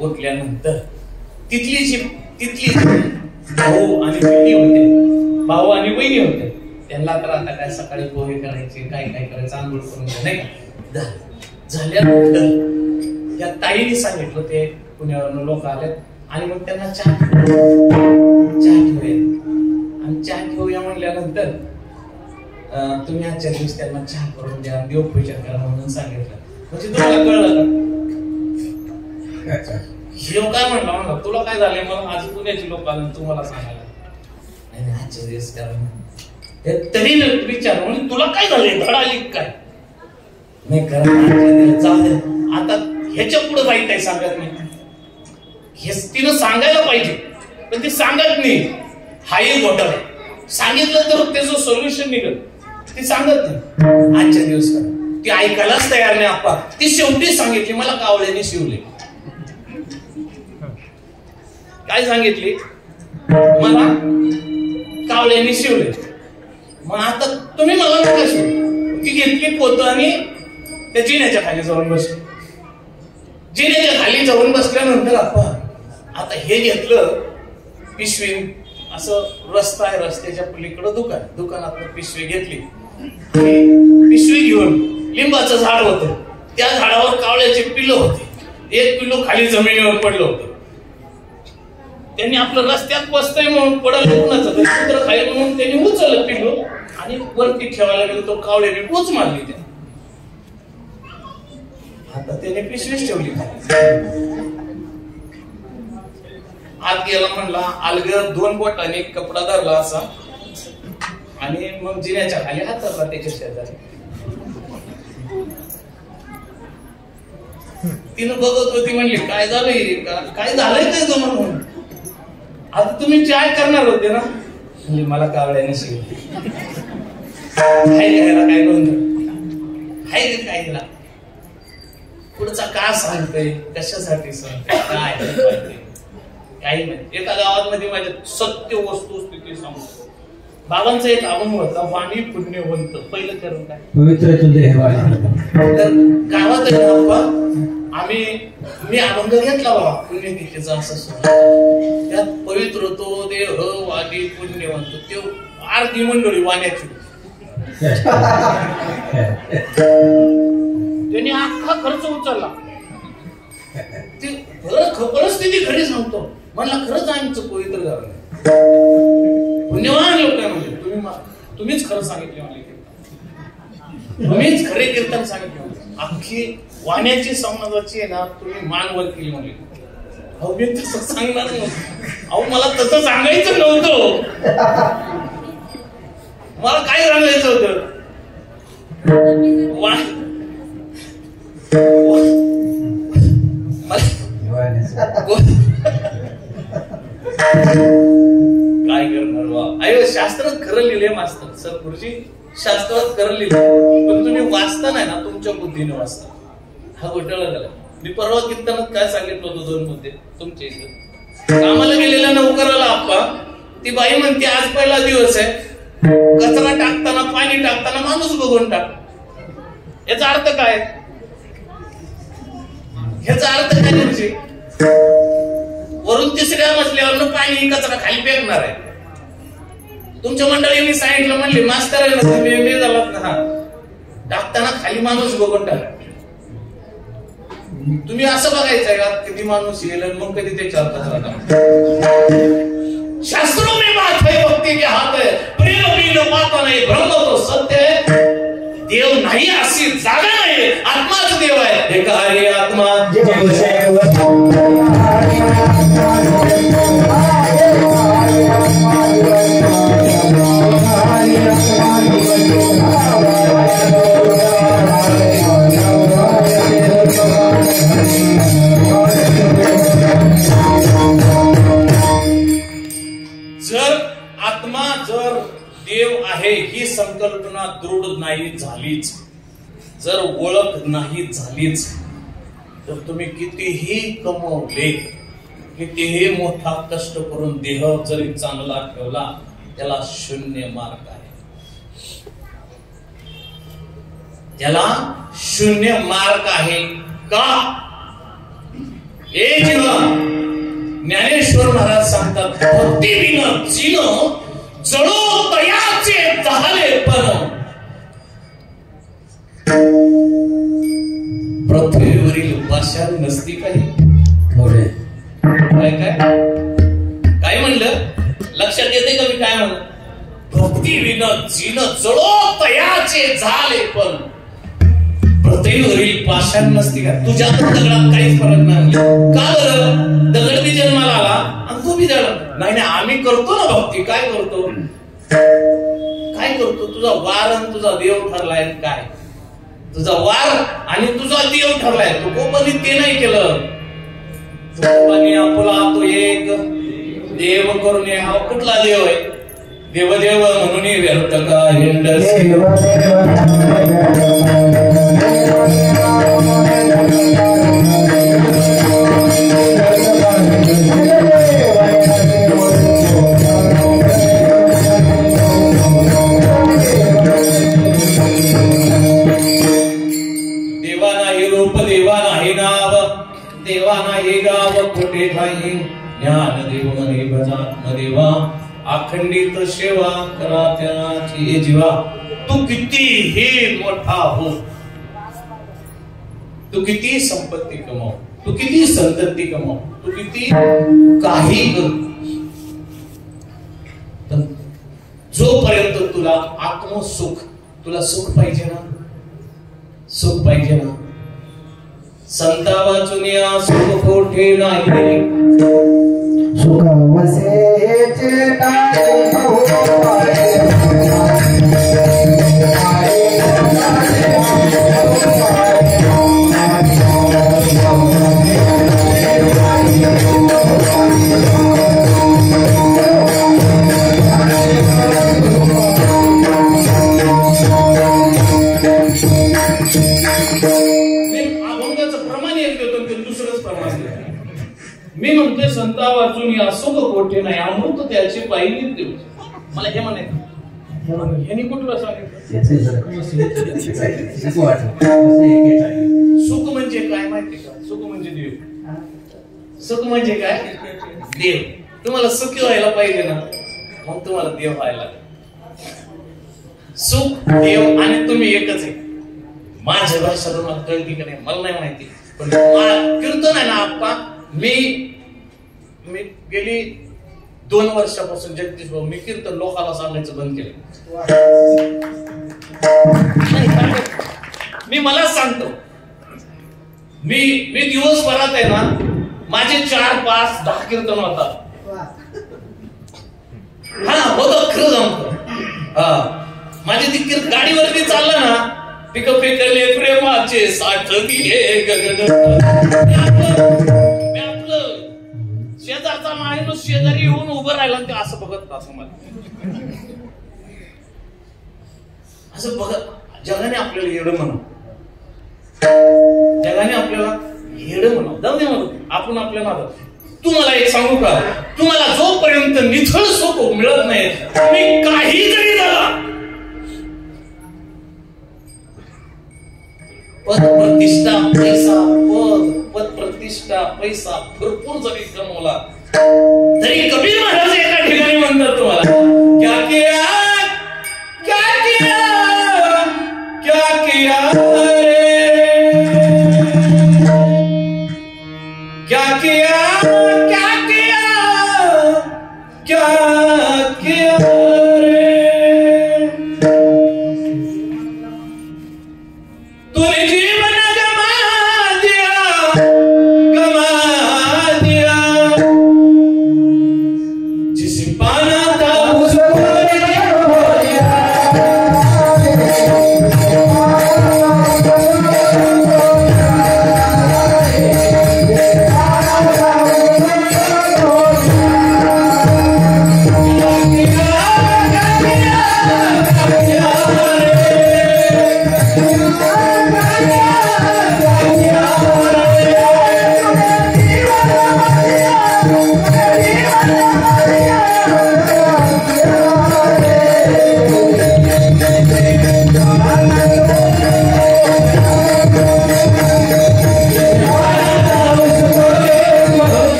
उठल्यानंतर तिथली भाऊ आणि बहिणी होते, भाऊ आणि बहिणी होते. त्यांना तर आता काय सकाळी पोहे करायचे, काय करायचं, आंघोळ करून नाही का. झाल्यानंतर या ताईने सांगितलं, ते पुण्यावरून लोक आले आणि मग त्यांना चहा घेऊया. आणि चहा घेऊया म्हणल्यानंतर तुम्ही आजच्या दिवस त्यांना चहा करून द्या, देवपूजा करा म्हणून सांगितलं. म्हणजे तुम्हाला कळलं का हे काय म्हणलं, तुला काय झालंय, मग आज पुण्याची लोक आले तुम्हाला सांगायला नाही आजच्या दिवस करा. तरी विचार म्हणजे तुला काय झालंय, धड आली काय नाही करा, जाऊ दे आता. ह्याच्या पुढे बाई काही सांगत नाही, हे तिनं सांगायला पाहिजे पण ती सांगत नाही. हाही घोटाळा आहे. सांगितलं तर त्याचं सोल्युशन निघत, ती सांगत नाही. आजच्या दिवस ती ऐकायलाच तयार नाही. आप्पा ती शेवटी सांगितली, मला कावळ्याने शिवले. काय सांगितली, मला कावळ्याने शिवले. मग आता तुम्ही मला नका शिवू. ती घेतली पोतं आणि त्या जिन्याच्या खाली जाऊन बसली. जिन्याच्या खाली जाऊन बसल्यानंतर आप्पा आता हे घेतलं पिशवी, असं रस्ता आहे, रस्त्याच्या पलीकडे दुकानात पिशवी घेतली. पिशवी घेऊन लिंबाचं झाड होतं, त्या झाडावर कावळ्याचे पिल्लं होते. एक पिल्लू खाली जमिनीवर पडलं होतं. त्यांनी आपलं रस्त्यात बसतंय म्हणून पडलं कुणाचं तरी कुत्रं खाईल म्हणून त्यांनी उचललं पिल्लू आणि वरती ठेवायला गेलो. तो कावळ्याने टोच मारली. त्या आता त्याने पिशवीच ठेवली. आत गेला, म्हणला अलगद 2 बोटाने कपडा धरला असा आणि मग जिन्याच्या खाली हातरला त्याच्या शेजारी. तिनं बघत होती, म्हणली काय झालंय, काय झालंय काय जमा म्हणून. आता तुम्ही काय करणार होते ना, म्हणजे मला कावळ्याने शिवले. काय गोंधळ हाय काय, पुढचा का सांगतोय, कशासाठी सांगतोय, काय काही नाही. एका गावामध्ये माझ्या सत्य वस्तुस्थिती सांगतो. बाबांचा एक अभंग होता, वाणी पुण्यवंत. पहिलं करून काय पवित्र तुझे तर गावात मी अभंग घेतला बाबा पुण्यतिथीचा असं सुद्धा. त्यात पवित्र तो देह वाणी पुण्यवंत, ते आरती मंडळी वाण्याची. त्यांनी अख्खा खर्च उचलला. परिस्थिती खरी सांगतो, म्हणला खरंच आमचं पवित्र गाव आहे, पुण्यवान लोक आहे. म्हणजे तुम्हीच खरं सांगितले मला, तुम्हीच खरे कीर्तन सांगितले. अख्खी वाण्याची समाजाची आहे ना, तुम्ही मान वर केली म्हणली. अहो मी तसं सांगणार नव्हतं. अहो मला तसं सांगायचं नव्हतं. मला काय सांगायचं होतं, काय करणार बा. अयो शास्त्रात खरं लिहिले मास्तर, सर गुरुजी शास्त्रात खरं लिहिले, पण तुम्ही वाचता नाही ना, तुमच्या बुद्धीने वाचता. हा घोटाळा झाला. मी परवा कीर्तनात काय सांगितलं होतं, 2 मुद्दे तुमच्या इकडे. कामाला गेलेल्या नोकराला आप्पा ती बाई म्हणते आज पहिला दिवस आहे, कचरा टाकताना पाणी टाकताना माणूस बघून टाक. याचा अर्थ काय, ह्याचा अर्थ काय गुरुजी, वरून 3ऱ्या मजल्यावर पाणी कचरा खाली फेकणार आहे. तुमच्या मंडळींनी सांगितलं, म्हणले मास्तर आहे ना तुम्ही झालात ना, टाकताना खाली माणूस बघून टाका. तुम्ही असं बघायचंय का कधी माणूस येईल मग कधी त्याच्यावर कचरा टाका. शास्त्रों में बात है भक्ति के हाथ है, प्रेम बिन पाता नहीं, ब्रह्म तो सत्य है. देव नाही अशी जागा नाही, आत्माच देव आहे. एका हरी आत्मा जर देव आहे ही संकल्पना दृढ नाही झालीच, जर ओळख नाही झालीच, तर तुम्ही कितीही कमवले, कितीही मोठा कष्ट करून देह जरी चांगला ठेवला, त्याला शून्य मार्ग आहे, त्याला शून्य मार्ग आहे. का? हे जीवन ज्ञानेश्वर महाराज सांगतात, भक्तीविन जीन जळो तयाचे झाले पण, पृथ्वीवरील पाषाण नसती काही. काय काय काय म्हणलं? लक्षात येते का मी काय म्हणलं? भक्तीविन जीन जळो तयाचे झाले पण, पृथ्वीवरील पाषाण नसती का? तुझ्या दगडात काहीच फरक नाही. का बरं? दगड बी जन्माला आला आणि तू बी दगड. नाही आम्ही करतो ना भक्ती. काय करतो? काय करतो? तुझा वार आणि तुझा देव ठरलाय. काय तुझा वार आणि तुझा देव ठरलाय. तू कोणी ते नाही केलं. आपला तो एक देव करून हा कुठला देव आहे? देवदेव म्हणून व्यर्थ का हिंडस. देवा नाही रूप, देवा नाही नाव, देवा नाही गाव कुठे ठाई. ज्ञान देव मने भजात्मदेवा, अखंडित सेवा करा त्याची. जीवा तू कितीही मोठा हो, तू किती संपत्ती कमाव, तू किती संतती कमाव, तू किती काही कर, जोपर्यंत तुला आत्मसुख, तुला सुख पाहिजे ना, सुख पाहिजे ना. संता वाचून या सुख कोठे नाही, सुख वसेचे मी म्हणते संता वाचून या सुख कोठे नाही, अमृत त्याची पाहिली देऊ. मला हे म्हणायचं, ह्यानी कुठलं सांगितलं? सुख म्हणजे काय माहिती का? सुख म्हणजे देव. सुख म्हणजे काय? देव. तुम्हाला सुखी व्हायला पाहिजे ना, मग तुम्हाला देव व्हायला. सुख देव आणि तुम्ही एकच आहे. माझ्या भाषा तुम्हाला कळती का नाही मला नाही माहिती, पण कीर्तन आहे ना आप्पा. मी गेली 2 वर्षापासून जगदीश भाऊ मी कीर्तन लोकांना सांगायचं बंद केलं. मी मला सांगतो, मी दिवसभरात आहे ना माझे 4, 5, 10 कीर्तन होतात. हा होत खरं जमत. माझी ती गाडीवरती चाललं ना, पिकअप फेकले प्रेमाचे 60 दिये गगन. शेजारचा माणूस शेजारी येऊन उभं राहिला ते असं बघत, असं मला असं बघत. जगाने आपल्याला येडं म्हणा, जगाने आपल्याला येडं म्हणा, जाऊ दे म्हणू आपण आपल्याला. तुम्हाला एक सांगू का, तुम्हाला जोपर्यंत निथळ सुख मिळत नाही, तुम्ही काही जरी झाला, पद प्रतिष्ठा पैसा, पद प्रतिष्ठा पैसा भरपूर जरी कमवला तरी कबीर महाराज एका ठिकाणी म्हणतात तुम्हाला, क्या किया क्या किया क्या किया रे, क्या किया क्या किया क्या किया रे, तूने जीवन गमा दिया जिसे पाना था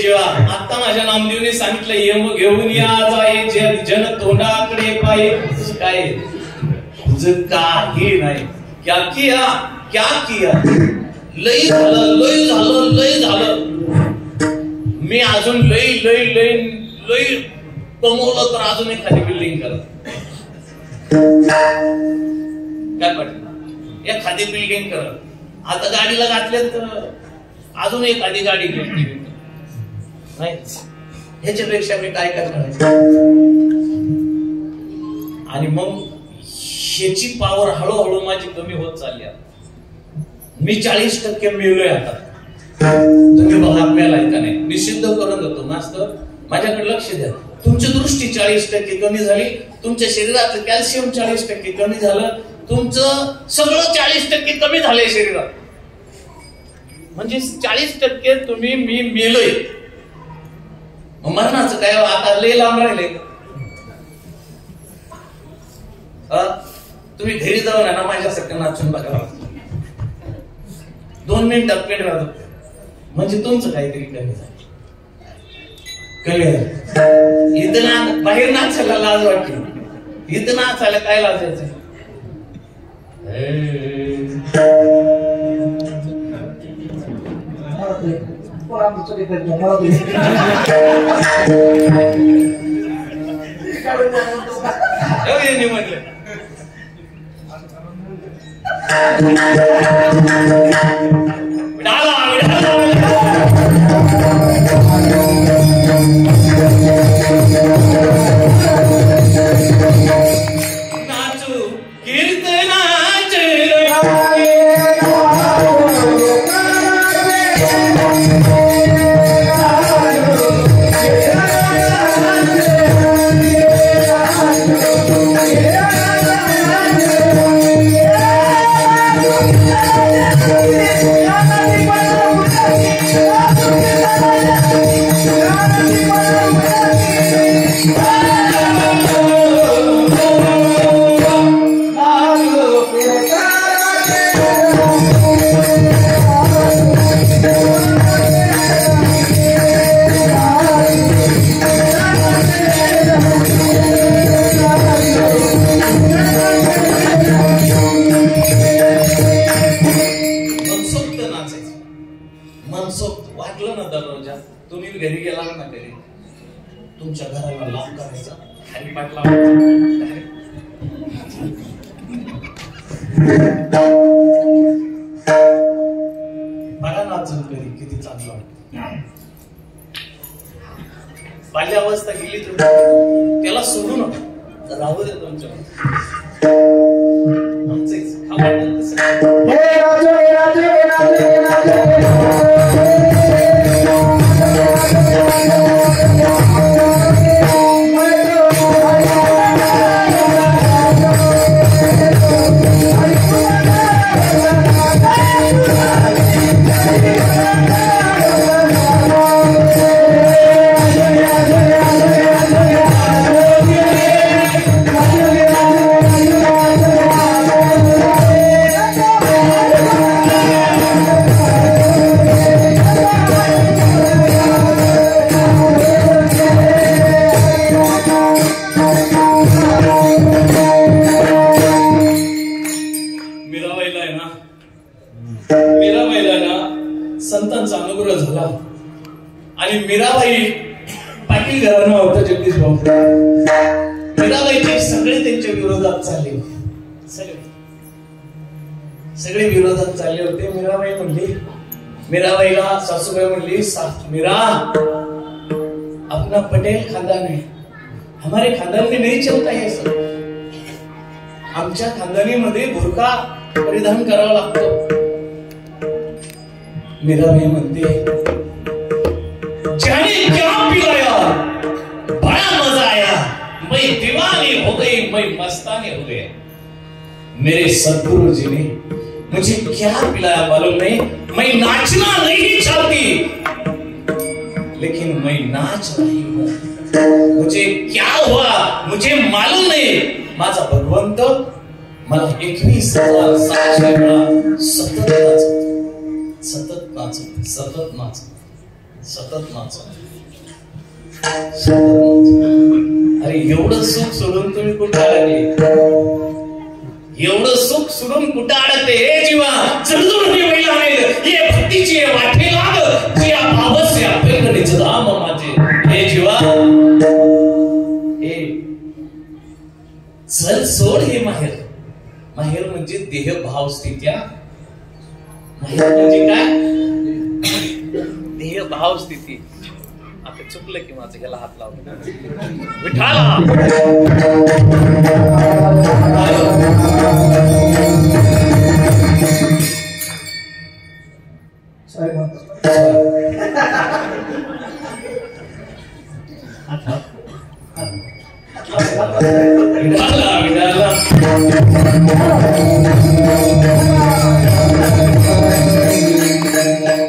जेव्हा आता माझ्या नामदेवने सांगितलं यम घेऊन या जाय जन तोंडाकडे पाय काय तुझं काही नाही क्या किया लई झालं मी अजून लई कमवलं तर अजून एखादी बिल्डिंग करत काय पाहिजे एखादी बिल्डिंग करत आता गाडीला घातले तर अजून एखादी गाडी घेतली नाही ह्याच्यापेक्षा मी काय करणार आणि मग ह्याची पावर हळूहळू माझी कमी होत चालली आहे मी 40% मिळलोय आता तुम्ही बघा मिळालाय का नाही मी सिद्ध करून देतो मास्तर माझ्याकडे लक्ष द्या तुमची दृष्टी 40% कमी झाली तुमच्या शरीराचं कॅल्शियम 40% कमी झालं तुमचं सगळं 40% कमी झालंय शरीरात म्हणजे 40% तुम्ही मी मेलोय मरणाचं काय आता लय लांब राहिले तुम्ही घरी जाऊन ना माझ्यासाठी नाचून बघा 2 मिनिटात पेट राहतो म्हणजे तुमचं काहीतरी कमी झालं कळलं इथं बाहेर नाचायला लाज वाटते इथं नाचायला काय लाजायचं म्हटलं नाचू कीर्तनाचे तुम्ही घरी गेला ना घरी तुमच्या घराला लॉक करायचा हरिपाठ लावायचा बघा नाचून कधी किती चांगलं वाटतं बाल्यावस्था गेली तर त्याला सोडू नका राहू दे तुमच्या संतांचा अनुग्रह झाला आणि मीराबाई पाटील घराणं होतं जगदीश भाऊ मीराबाईचे सगळे त्यांच्या विरोधात चालले होते सगळे विरोधात चालले होते मीराबाई म्हणली मीराबाईला सासूबाई म्हणली मीरा अपना पटेल खानदान है हमारे खानदान में नहीं चलता है सब आमच्या खानदानीमध्ये बुरखा परिधान करावा लागतो मीराबाई म्हणते जाने क्या पिलाया बड़ा मजा आया मैं दीवानी हो गई मैं मस्तानी हो गया मेरे सदगुरु जी ने मुझे क्या पिलाया मालूम नहीं मैं नाचना नहीं चाहती लेकिन मैं नाच रही हूं मुझे क्या हुआ मुझे मालूम नहीं माझा भगवंत मला 21,700 वेळा सतत नाचत, सतत नाचत, सतत नाचत. अरे एवढं सुख सोडून तुम्ही कुठे अडकले? एवढं सुख सोडून कुठे अडकते? हे जीवा जळजळ ही बैल आहे, हे भक्तीची वाटे लाग जी आवास्य आपल्याकडे धाम माझे. हे जीवा हे चल सोड हे माहेर. माहेर म्हणजे देह भाव स्थित्या. माहेर म्हणजे काय? देह भाव स्थिती. आता चुकलं की माझं ह्याला हात लावला. विठाला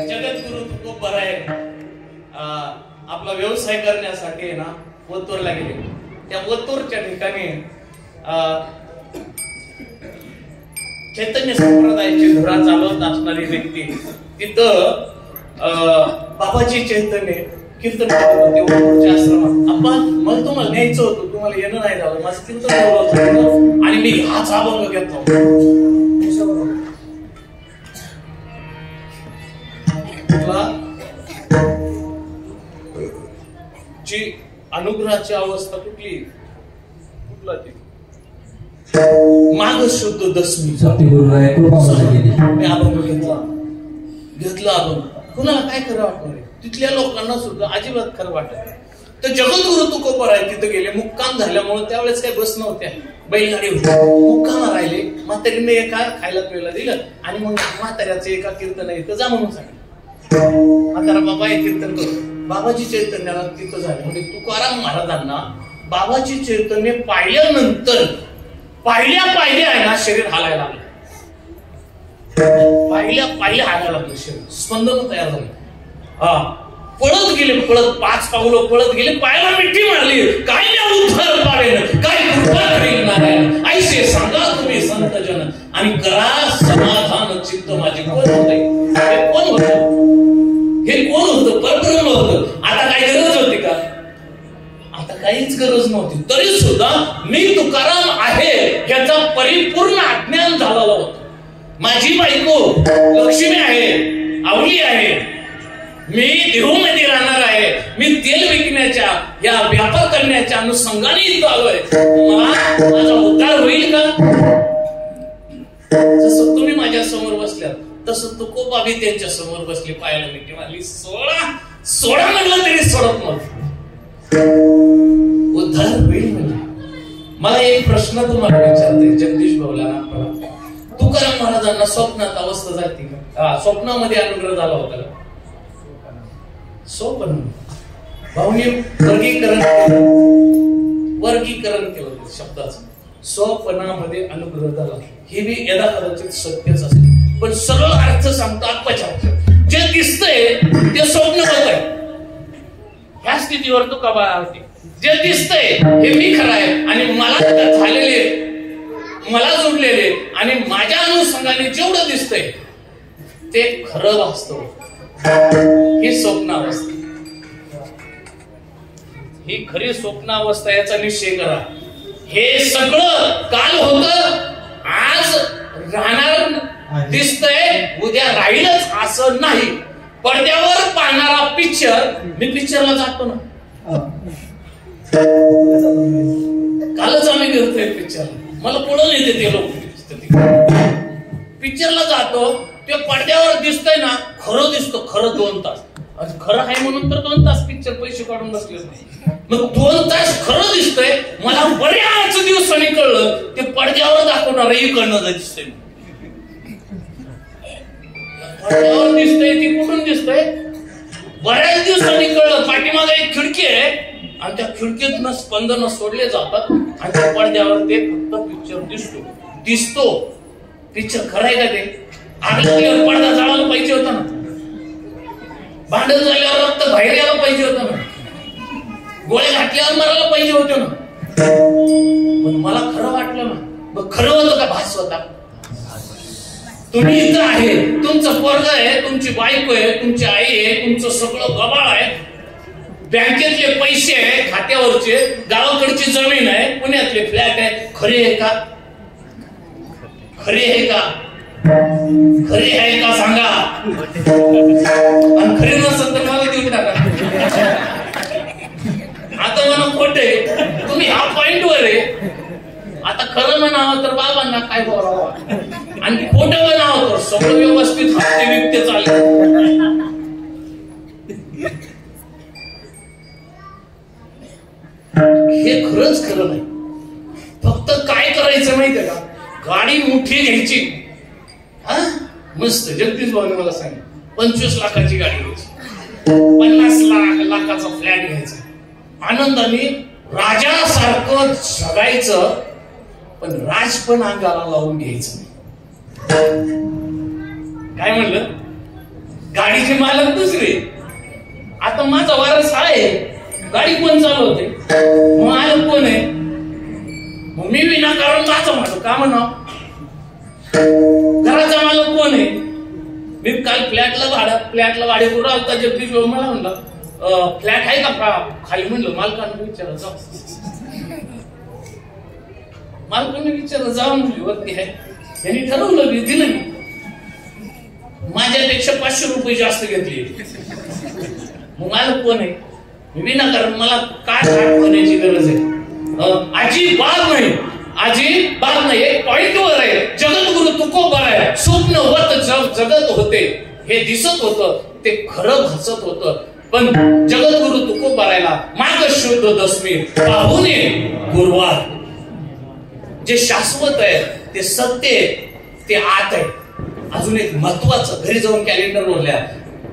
जगद्गुरु तुकोबर आहे. आपला व्यवसाय करण्यासाठी ना वतूरला गेले. त्या वतूरच्या ठिकाणी चैतन्य संप्रदायाची धुरा चालवत असणारी व्यक्ती तिथं बाबाजी चैतन्य कीर्तन करत होते वतूरच्या आश्रमात. आपण मला तुम्हाला न्यायचं होतं, तुम्हाला येणं नाही झालं. माझं कीर्तन ठरवलं होतं आणि मी हाच अभंग घेतला. जी अनुग्रहाची अवस्था कुठली? कुठला ती? माघ शुद्ध दशमी मी अभंग घेतला अभंग. कुणाला काय खरं वाटणार? तिथल्या लोकांना सुद्धा अजिबात खरं वाटत. तर जगद्गुरु तुकोबर आहे तिथे गेले. मुक्काम झाल्यामुळे त्यावेळेस काही बस नव्हत्या, बैलगाडी होती. मुक्काम राहिले. म्हातारीने एका खायला पियला दिलं आणि मग म्हाताऱ्याचं एका कीर्तन इथं जा म्हणून सांगितलं. म्हातारा बाबा हे कीर्तन करू. बाबाजी चैतन्याला तिथं झाले. म्हणजे तुकाराम महाराजांना बाबाजी चैतन्य पाहिल्यानंतर पाहिल्या आहे ना शरीर हालायला लागलं. पाहिल्या हालायला लागलं शरीर. स्पंदन तयार झालं. हा पळत गेले, पळत 5 पावलं पळत गेले. पायाला मिठी मारली. काय नाही उद्धार पाडेन, काय कृपा करील नारायण. ऐसे सांगा तुम्ही संत जन आणि करा समाधान चित्त माझे. कोण होते? हे कोण होतं? हे कोण होतं? परब्रह्म होतं. आता काय गरज होती का? आता काहीच गरज नव्हती. तरी सुद्धा मी तुकाराम आहे याचा परिपूर्ण अज्ञान झालेला होता. माझी बायको लक्ष्मी आहे, आवली आहे. मी देहूमध्ये राहणार आहे. मी तेल विकण्याच्या या व्यापार करण्याच्या अनुषंगाने इथं आलोय. माझा उद्धार होईल का? जसं तुम्ही माझ्या समोर बसल्यात तसं तुकोबाबी त्यांच्या समोर बसली. पायाला मिठी मारली. सोडा म्हटलं तरी सोडत नव्हतं. उद्धार होईल म्हणजे. मला एक प्रश्न तुम्हाला विचारते जगदीश भाऊला. तुकाराम महाराजांना स्वप्नात अवस्था झाली का? स्वप्नामध्ये अनुग्रह झाला होता का? स्वप्न भाऊनी वर्गीकरण केलं शब्दाचं. स्वप्नामध्ये अनुग्रह झाला हे बी यदा कदाचित सत्यच असते. पण सरळ अर्थ सांगतो आत्मचार. जे दिसतंय ते स्वप्न होत आहे. ह्या स्थितीवर तो कबा होते. जे दिसतंय हे मी खरं आहे आणि मला झालेले, मला जुडलेले आणि माझ्या अनुषंगाने जेवढं दिसतंय ते खरं वास्तव. ही स्वप्नावस्था, ही खरी स्वप्नावस्था. याचा निश्चय करा. हे सगळं काल होतं, आज राहणार दिसतंय, उद्या राहीलच असं नाही. पडद्यावर पाहणारा पिक्चर, मी पिक्चरला जातो ना, कालच आम्ही गेलोय पिक्चरला. मला पुढं येते ते लोक. पिक्चरला जातो, ते पडद्यावर दिसतंय ना, खरं दिसतो. खरं 2 तास. खरं आहे म्हणून तर 2 तास पिक्चर पैसे काढून बसले नाही. मग 2 तास खरं दिसतंय. मला बऱ्याच दिवसांनी कळलं ते पडद्यावर दाखवणार इकडनं दिसतंय. पडद्यावर दिसतंय ती कुठून दिसतंय? बऱ्याच दिवसांनी कळलं. पाठीमागे एक खिडकी आहे आणि त्या खिडकीतनं स्पंदन सोडले जातात आणि त्या पडद्यावर ते फक्त पिक्चर दिसतो. पिक्चर खरं आहे का ते? आग लागल्यावर पडदा जाळायला पाहिजे होता ना, भांडण झाल्यावर रक्त बाहेर यायला पाहिजे होतं ना, गोळ्या घातल्यावर मरायला पाहिजे होते ना. पण मला खरं वाटलं ना. मग खरं होतं का भास होता? तुम्ही इथं आहे, तुमचं पोरग आहे, तुमची बायको आहे, तुमची आई आहे, तुमचं सगळं गबाळ आहे, बँकेतले पैसे आहे, खात्यावरचे, गावाकडची जमीन आहे, पुण्यातले फ्लॅट आहे. खरे आहे का? खरे आहे का? खरे आहे का सांगा. आणि खरे नसेल तर मला देऊन टाका. आता मला खोटे, तुम्ही ह्या पॉइंटवर आहे. आता खरं म्हणावं तर बाबांना काय बोलावं, आणि खोटं म्हणावं तर सगळं व्यवस्थित हप्ते बिप्ते चालले. हे खरंच खरं नाही. फक्त काय करायचं माहितीये का? गाडी मोठी घ्यायची. हा मस्त जगदीश भाऊने मला सांगितलं 25 लाखाची गाडी घ्यायची, 50 लाखाचा फ्लॅट घ्यायचा, आनंदाने राजासारखं जगायचं, पण राज पण अंगाला लावून घ्यायचं नाही. काय म्हणलं? गाडीचे मालक दुसरे. आता माझा वारस आहे, गाडी कोण चालवते? मालक कोण आहे? मग मी विनाकारण माझं म्हणतो का म्हणावं? घराचा मालक कोण आहे? मी काल फ्लॅटला भाडे करून आलता. जगदीश भाऊ मला म्हणला फ्लॅट आहे का खाली? म्हणलं मालकांना विचारा जाऊ. मालकांना विचारलं जाऊ म्हणली वरती आहे. त्यांनी ठरवलं, मी दिलं. मी माझ्यापेक्षा 500 रुपये जास्त घेतले. मग मालक कोण आहे? मी विनाकारण मला काय होण्याची गरज आहे? अजिबात नाही, अजिबात नाही. एक पॉइंटवर आहे. जगद्गुरु तुकोबा आहे. स्वप्न होत जगत होते, हे दिसत होतं, ते खरं भासत होतं. पण जगद्गुरु तुकोबारायला माग शोध दसमी पाहुणे गुरुवार. जे शाश्वत आहे, ते सत्य आहे, ते आत आहे. अजून एक महत्वाचं, घरी जाऊन कॅलेंडर बोलल्या,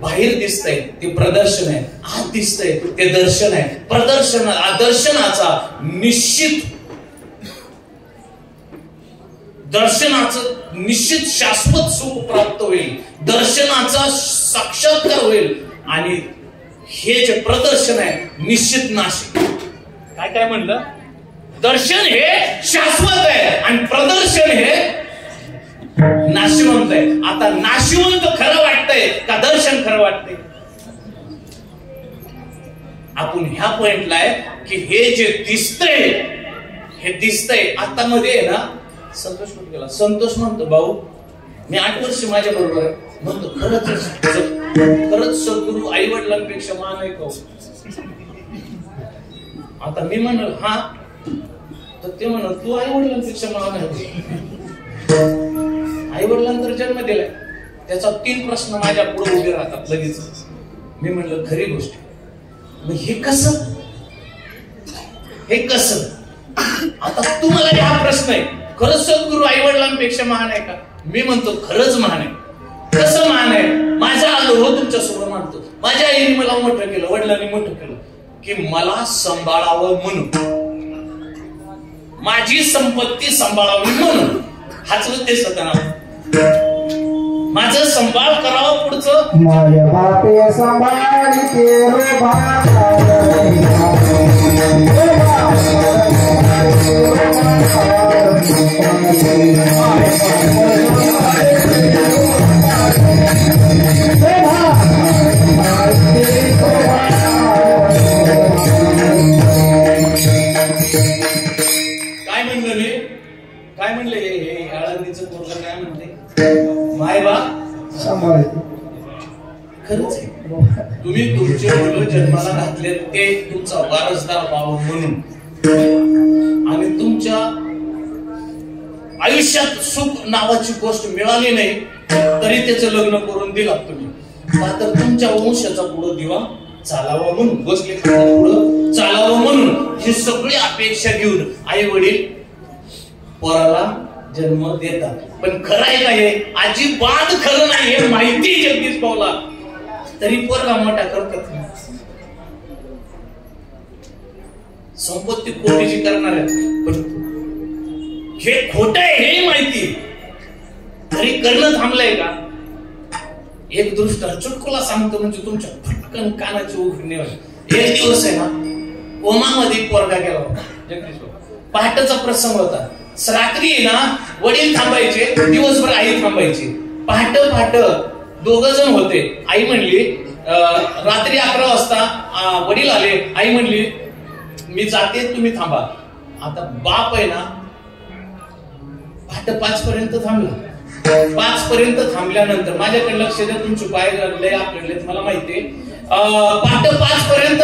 बाहेर दिसतंय ते प्रदर्शन आहे, आत दिसतंय ते दर्शन आहे. दर्शनाचा निश्चित शाश्वत सुख प्राप्त होईल, दर्शनाचा साक्षात्कार होईल, आणि हे जे प्रदर्शन आहे निश्चित नाशिक. काय काय म्हणलं? दर्शन हे शाश्वत आहे आणि प्रदर्शन हे नाशिवंत आहे. आता नाशिवंत खरं वाटतंय का दर्शन खरं वाटतंय? आपण ह्या पॉइंटला आहे की हे जे दिसतंय, हे दिसतंय. आता मध्ये आहे ना, संतोष कुठे गेला? संतोष म्हणतो भाऊ मी 8 वर्ष माझ्या बरोबर आहे. म्हणतो खरंच सद्गुरू आई वडिलांपेक्षा मान आहे का? आता मी म्हणल हा, तर ते म्हणत तू आई वडिलांपेक्षा मान आहे. आई वडिलांतर जन्म दिलाय, त्याचा 3 प्रश्न माझ्या पुढे उभे राहतात लगेच. मी म्हणलं खरी गोष्ट. मग हे कसं? आता तुम्हाला हा प्रश्न आहे, खरंच सद्गुरू आई वडिलांपेक्षा महान आहे का? मी म्हणतो खरंच महान आहे. कसं महान आहे? माझा अनुभव तुमच्या समोर मांडतो. माझ्या आईने मला मोठं केलं, वडिलांनी मोठं केलं की मला सांभाळावं म्हणून, माझी संपत्ती सांभाळावी म्हणून. हाच उद्देश होता ना, माझं संभाळ करावं पुढचं. माझ्या बापे सांभाळते रे काय म्हणले हे आळंदीचं पोरगं काय म्हणते? माय बाप सांभाळते. खरंच आहे. तुम्ही तुमचे मुलं जन्माला घातले ते तुमचा वारसदार व्हावं म्हणून, आणि तुमच्या आयुष्यात सुख नावाची गोष्ट मिळाली नाही तरी त्याचं लग्न करून दिला तुम्ही, का तर तुमच्या वंशाचा पुढं दिवा चालावा म्हणून, बसले पुढं चालावं म्हणून. ही सगळी अपेक्षा घेऊन आई वडील पोराला जन्म देतात. पण खरं आहे का हे? अजिबात खरं नाही. हे माहिती जगदीश भाऊला, तरी पोरगा मोठा करतात. संपत्ती कोटीची करणार आहे, पण हे खोट आहे हे माहिती, तरी करणं थांबलंय का? एक दृष्ट चुटकुला सांगतो म्हणजे तुमच्या फटकन कानाची उघडणे. एक दिवस आहे ना, ओमामध्ये पोरगा गेला होता जगदीश भाऊ. पहाटेचा प्रसंग होता. रात्री ना वडील थांबायचे, दिवसभर आई थांबायची. पहाट दोघ जण होते. आई म्हणली रात्री 11 वाजता वडील आले. आई म्हणली मी जाते तुम्ही थांबा. आता बाप आहे ना पहाटे 5 पर्यंत थांबला. 5 पर्यंत थांबल्यानंतर माझ्याकडे लक्ष द्या, तुमचे पाय लागले आपल्याकडे मला माहितीये. पहाटे 5 पर्यंत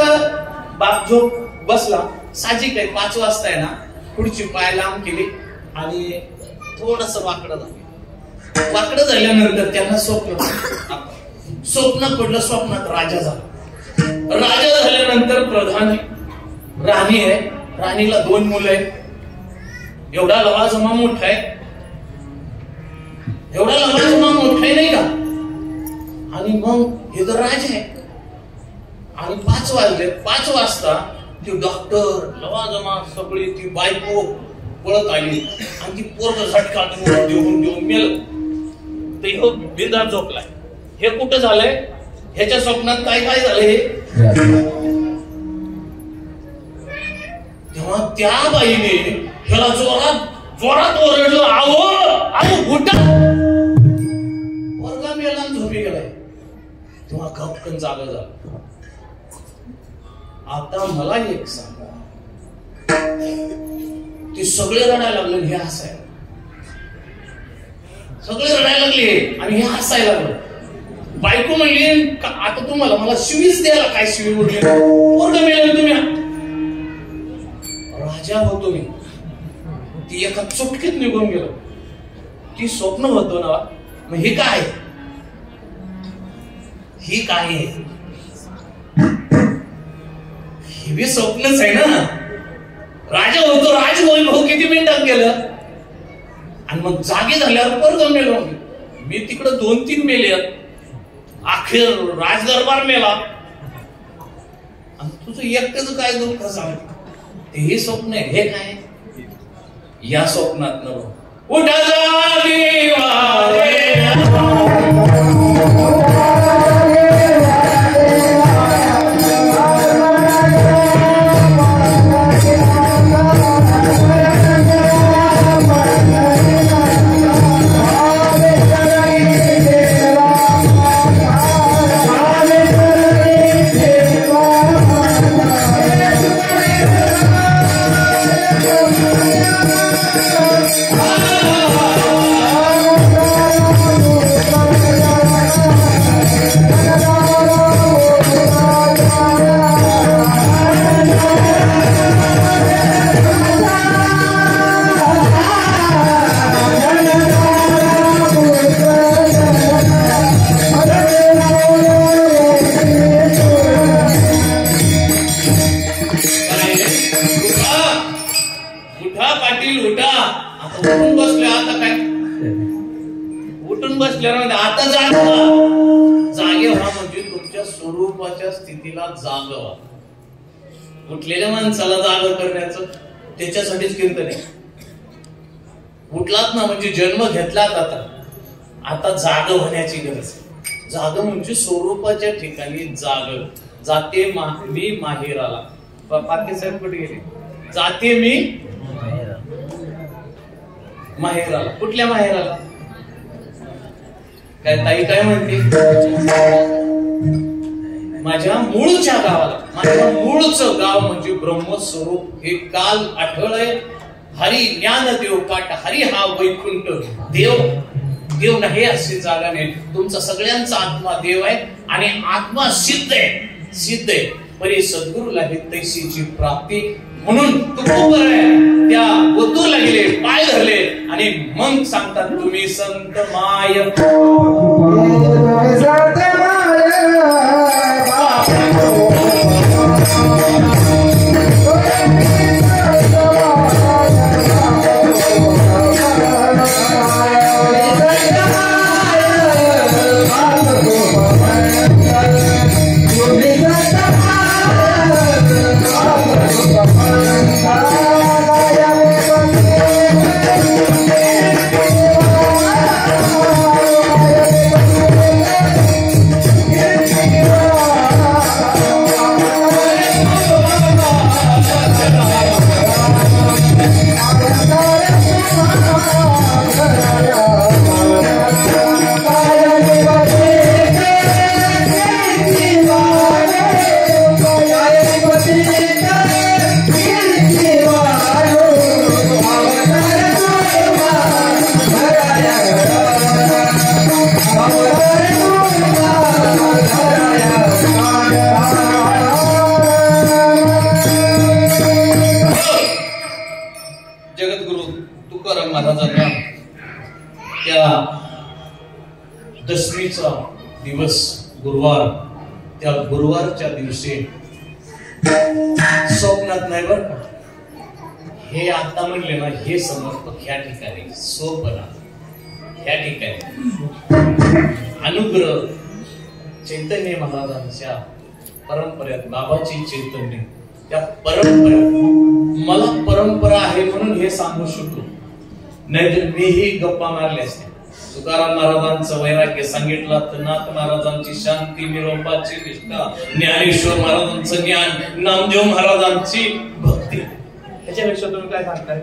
बाप झोप बसला. साहजिक आहे 5 वाजता आहे ना पुढची पाय लांब केली आणि थोडस वाकडं झालं. वाकडं झाल्यानंतर त्यांना स्वप्न पडलं. स्वप्नात राजा झाला. राजा झाल्यानंतर प्रधान आहे, राणी आहे. राणीला 2 मुलं आहेत. एवढा लवाजमा मोठा आहे, एवढा लवाजमा मोठा आहे नाही का. आणि मग हे तर राजा आहे. आणि 5 वाजले. 5 वाजता ती डॉक्टर लवाजमा सगळी ती बायको पळत आली आणि ती पोरग झटका देऊन मेल. ते हो बिंदार झोपलाय. हे कुठं झालंय, ह्याच्या स्वप्नात काय झालंय. तेव्हा त्या बाईने ह्याला जोरात ओरडलं, आवो उठा. पोरगा मेला झोपी गेलाय. तेव्हा गपकन जागा झालं. आता मला एक सांगा, ते सगळे रडायला लागले, हे हसायला. सगळे रडायला लागले आणि हे हसायला लागले. बायको म्हणली आता तुम्हाला मला शिवीच द्यायला काय शिवी उरली. पोरग मेलं तुम्ही. राजा होतो मी. ती एका चुटकीत निघून गेलो. ती स्वप्न होतो ना. मग हे काय, ही काय आहे, हे बी स्वप्नच आहे ना. राजा होतो, राजवैभव किती मिनिटात गेलं. आणि मग जागे झाल्यावर पोरग मेलो. मी तिकडं 2-3 मेले. अखेर राजदरबार मेला. आणि तुझं एकटंच काय दुःख सांग. हे स्वप्न आहे. हे काय, या स्वप्नात न उठा जागे वारे. आता जागे व्हा म्हणजे तुमच्या स्वरूपाच्या स्थितीला जागवा. उठलेल्या माणसाला जाग करण्याचं त्याच्यासाठीच कीर्तन आहे. उठलात ना म्हणजे जन्म घेतलात. आता जाग होण्याची गरज आहे. जाग म्हणजे स्वरूपाच्या ठिकाणी जाग. जाते मी माहेराला. पाटील साहेब कुठे गेले. जाते मी माहेराला. कुठल्या माहेराला. काय ताई काय म्हणते, माझ्या मूळच्या गावाला. माझ्या मूळचं गाव म्हणजे ब्रह्मस्वरूप. हे काल आठवलंय. हरी ज्ञान देव काट, हरी हा वैकुंठ. देव नाही अशी जागा नाही. तुमचा सगळ्यांचा आत्मा देव आहे आणि आत्मा सिद्ध आहे. परी सद्गुरूला हे तैसीची प्राप्ती. म्हणून त्या गोतूरला गेले, पाय धरले आणि मग सांगतात तुम्ही संत माय. गुरुवार, त्या गुरुवारच्या दिवशी स्वप्नात नाही बरं का, हे आता म्हणले ना, हे समर्पक ह्या ठिकाणी सोपना, ह्या ठिकाणी अनुग्रह चैतन्य महाराजांच्या परंपरेत, बाबाची चैतन्य त्या परंपरेत मला परंपरा आहे म्हणून हे सांगू शकतो, नाहीतर मीही गप्पा मारल्या असत्या. तुकाराम महाराजांचं वैराग्य सांगितलं तर नाथ महाराजांची शांती, निरोपाची निष्ठा, ज्ञानेश्वर महाराजांचं ज्ञान, नामदेव महाराजांची भक्ती, त्याच्यापेक्षा तुम्ही काय सांगताय?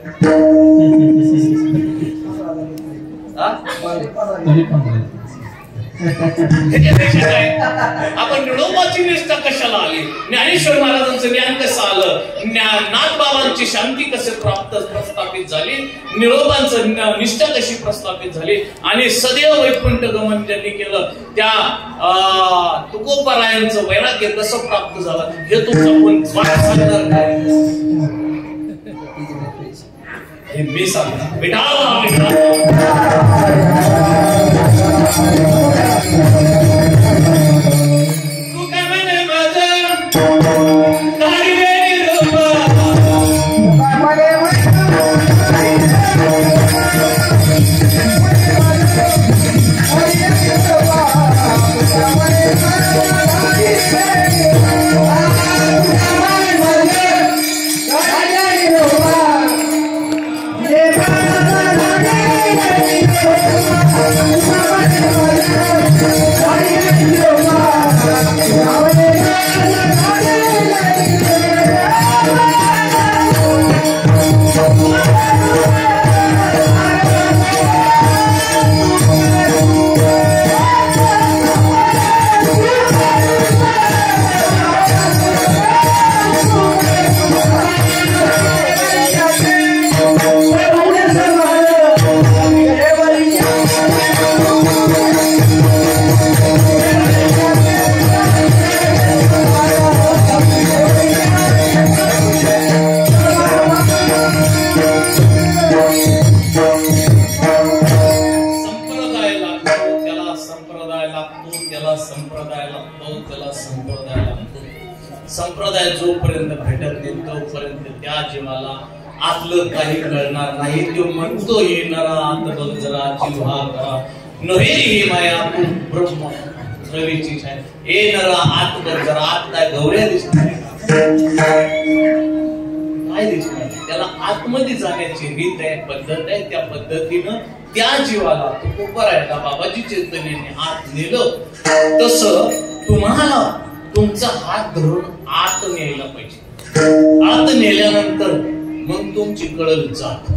आपण निरोपाची निष्ठा कशाला आली, ज्ञानेश्वर महाराजांचं ज्ञान कसं आलं, नाथ बाबांची शांती कसे प्रस्थापित झाली, निरोपांचं निष्ठा कशी प्रस्थापित झाली, आणि सदैव वैकुंठ गमन ज्यांनी केलं त्या तुकोबारायांचं वैराग्य कसं प्राप्त झालं, हे तुमचं सांगणार काय? हे मी सांगणार. बेटा तू काय म्हणे माझं दाढी वेळी रोबा, संप्रदाय जोपर्यंत भेटत नाही तोपर्यंत त्या जीवाला आतलं काही कळणार नाही. तो म्हणतो येणारा आत बघ जरा जीवा करा नव्हे ही माया तू ब्रह्म रवीची छाय येणारा आत बघ जरा आत काय गौऱ्या दिसणार काय दिसणार, त्याला आतमध्ये जाण्याची रीत आहे, पद्धत आहे. त्या पद्धतीनं त्या जीवाला तो करायला बाबाजी चैतन्याने आत नेलं. तसं तुम्हाला तुमचा हात धरून आत न्यायला पाहिजे. आत नेल्यानंतर मग तुमची कळल जात.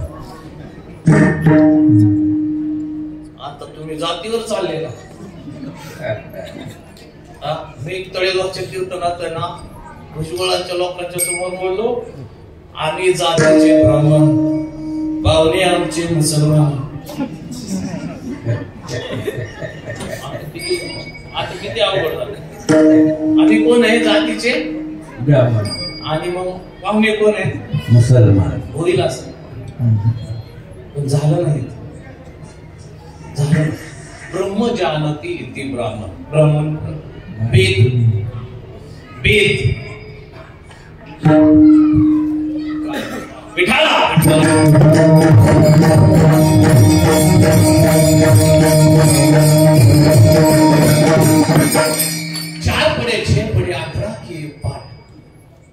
आता तुम्ही जातीवर चालले ना. मी तळेगावच्या कीर्तनात ना भुजबळांच्या लोकांच्या समोर बोललो, आम्ही जातीचे ब्राह्मण, पाहुणे आमचे मुसलमान. आता किती अवघड झालं. आम्ही कोण आहे? जातीचे ब्राह्मण. आणि मग पाहुणे कोण आहेत? मुसलमान. होईल असं पण झालं नाही. झालं. ब्रह्म जानती इति ब्राह्मण. ब्राह्मण वेद वेद विठाला चार पड़े छह पड़े 18 के पाठ.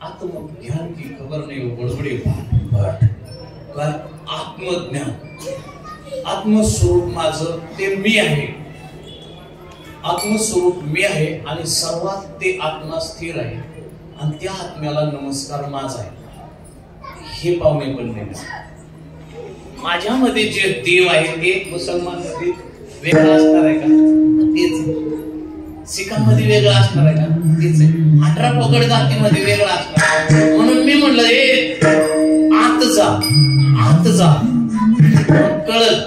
आत्मज्ञान की खबर नहीं वो बड़बड़े पाठ. आत्मज्ञान, आत्मस्वरूप माझं ते मी आहे. आत्मस्वरूप मी आहे आणि सर्वात ते आत्मा स्थिर आहे आणि त्या आत्म्याला नमस्कार माझा आहे. हे पाहुणे पण नाही. माझ्यामध्ये जे देव आहे ते मुसलमान मध्ये वेगळा असणार आहे का? तेच. सिखांमध्ये वेगळा असणार आहे का? तेच आहे. 18 पगड जातीमध्ये वेगळा असणार. म्हणून मी म्हणलं आत जा, आत जा. कळत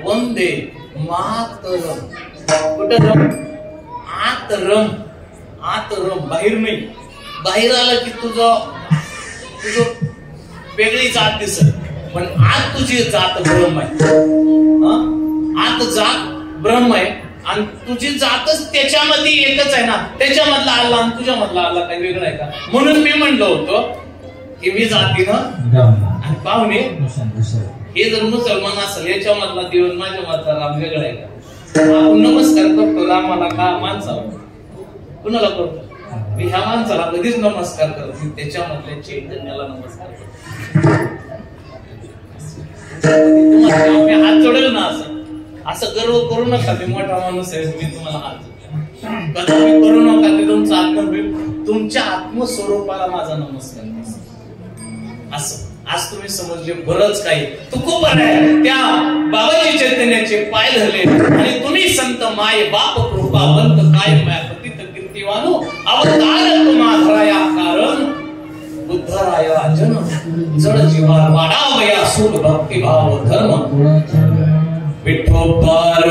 वंदे मातरम. कुठं रम? आत रम, आत रम. बाहेर नाही. बाहेर आलं की तुझं वेगळी जात दिसत, पण आत तुझी जात ब्रह्म आहे. आत जात ब्रह्म आहे आणि तुझी जातच त्याच्यामध्ये एकच आहे ना, त्याच्यामधला अल्लाह आणि तुझ्यामधला अल्लाह काही वेगळं आहे का? म्हणून मी म्हणलो होतो की मी जातीनं आणि पाहुणे हे जर मुसलमान असेल याच्यामधला देव माझ्यामधला राम वेगळा आहे का? आपण नमस्कार करतो रामाला का माणसाला? कुणाला करतो? मी ह्या माणसाला कधीच नमस्कार करत नाही, त्याच्यामधल्या चैतन्याला नमस्कार करतो. तुम्हाला मी हात जोडेल ना असं गर्व करू नका, मी मोठा माणूस आहे, मी तुम्हाला हात जोडेल कधी करू नका. ते तुमचा आत्मवीर, तुमच्या आत्मस्वरूपाला माझा नमस्कार. असं आज तुम्ही समजले बरंच काही. तू खूप बरं आहे, त्या बाबाजी चैतन्याचे पाय धरले आणि तुम्ही संत माय बाप कृपावंत काय माय पतित कीर्तिवानो अवतार तुम्हाधराया कारण बुद्धराया जन जड जीवा वाढावया सूड भक्ती भाव धर्म विठोबार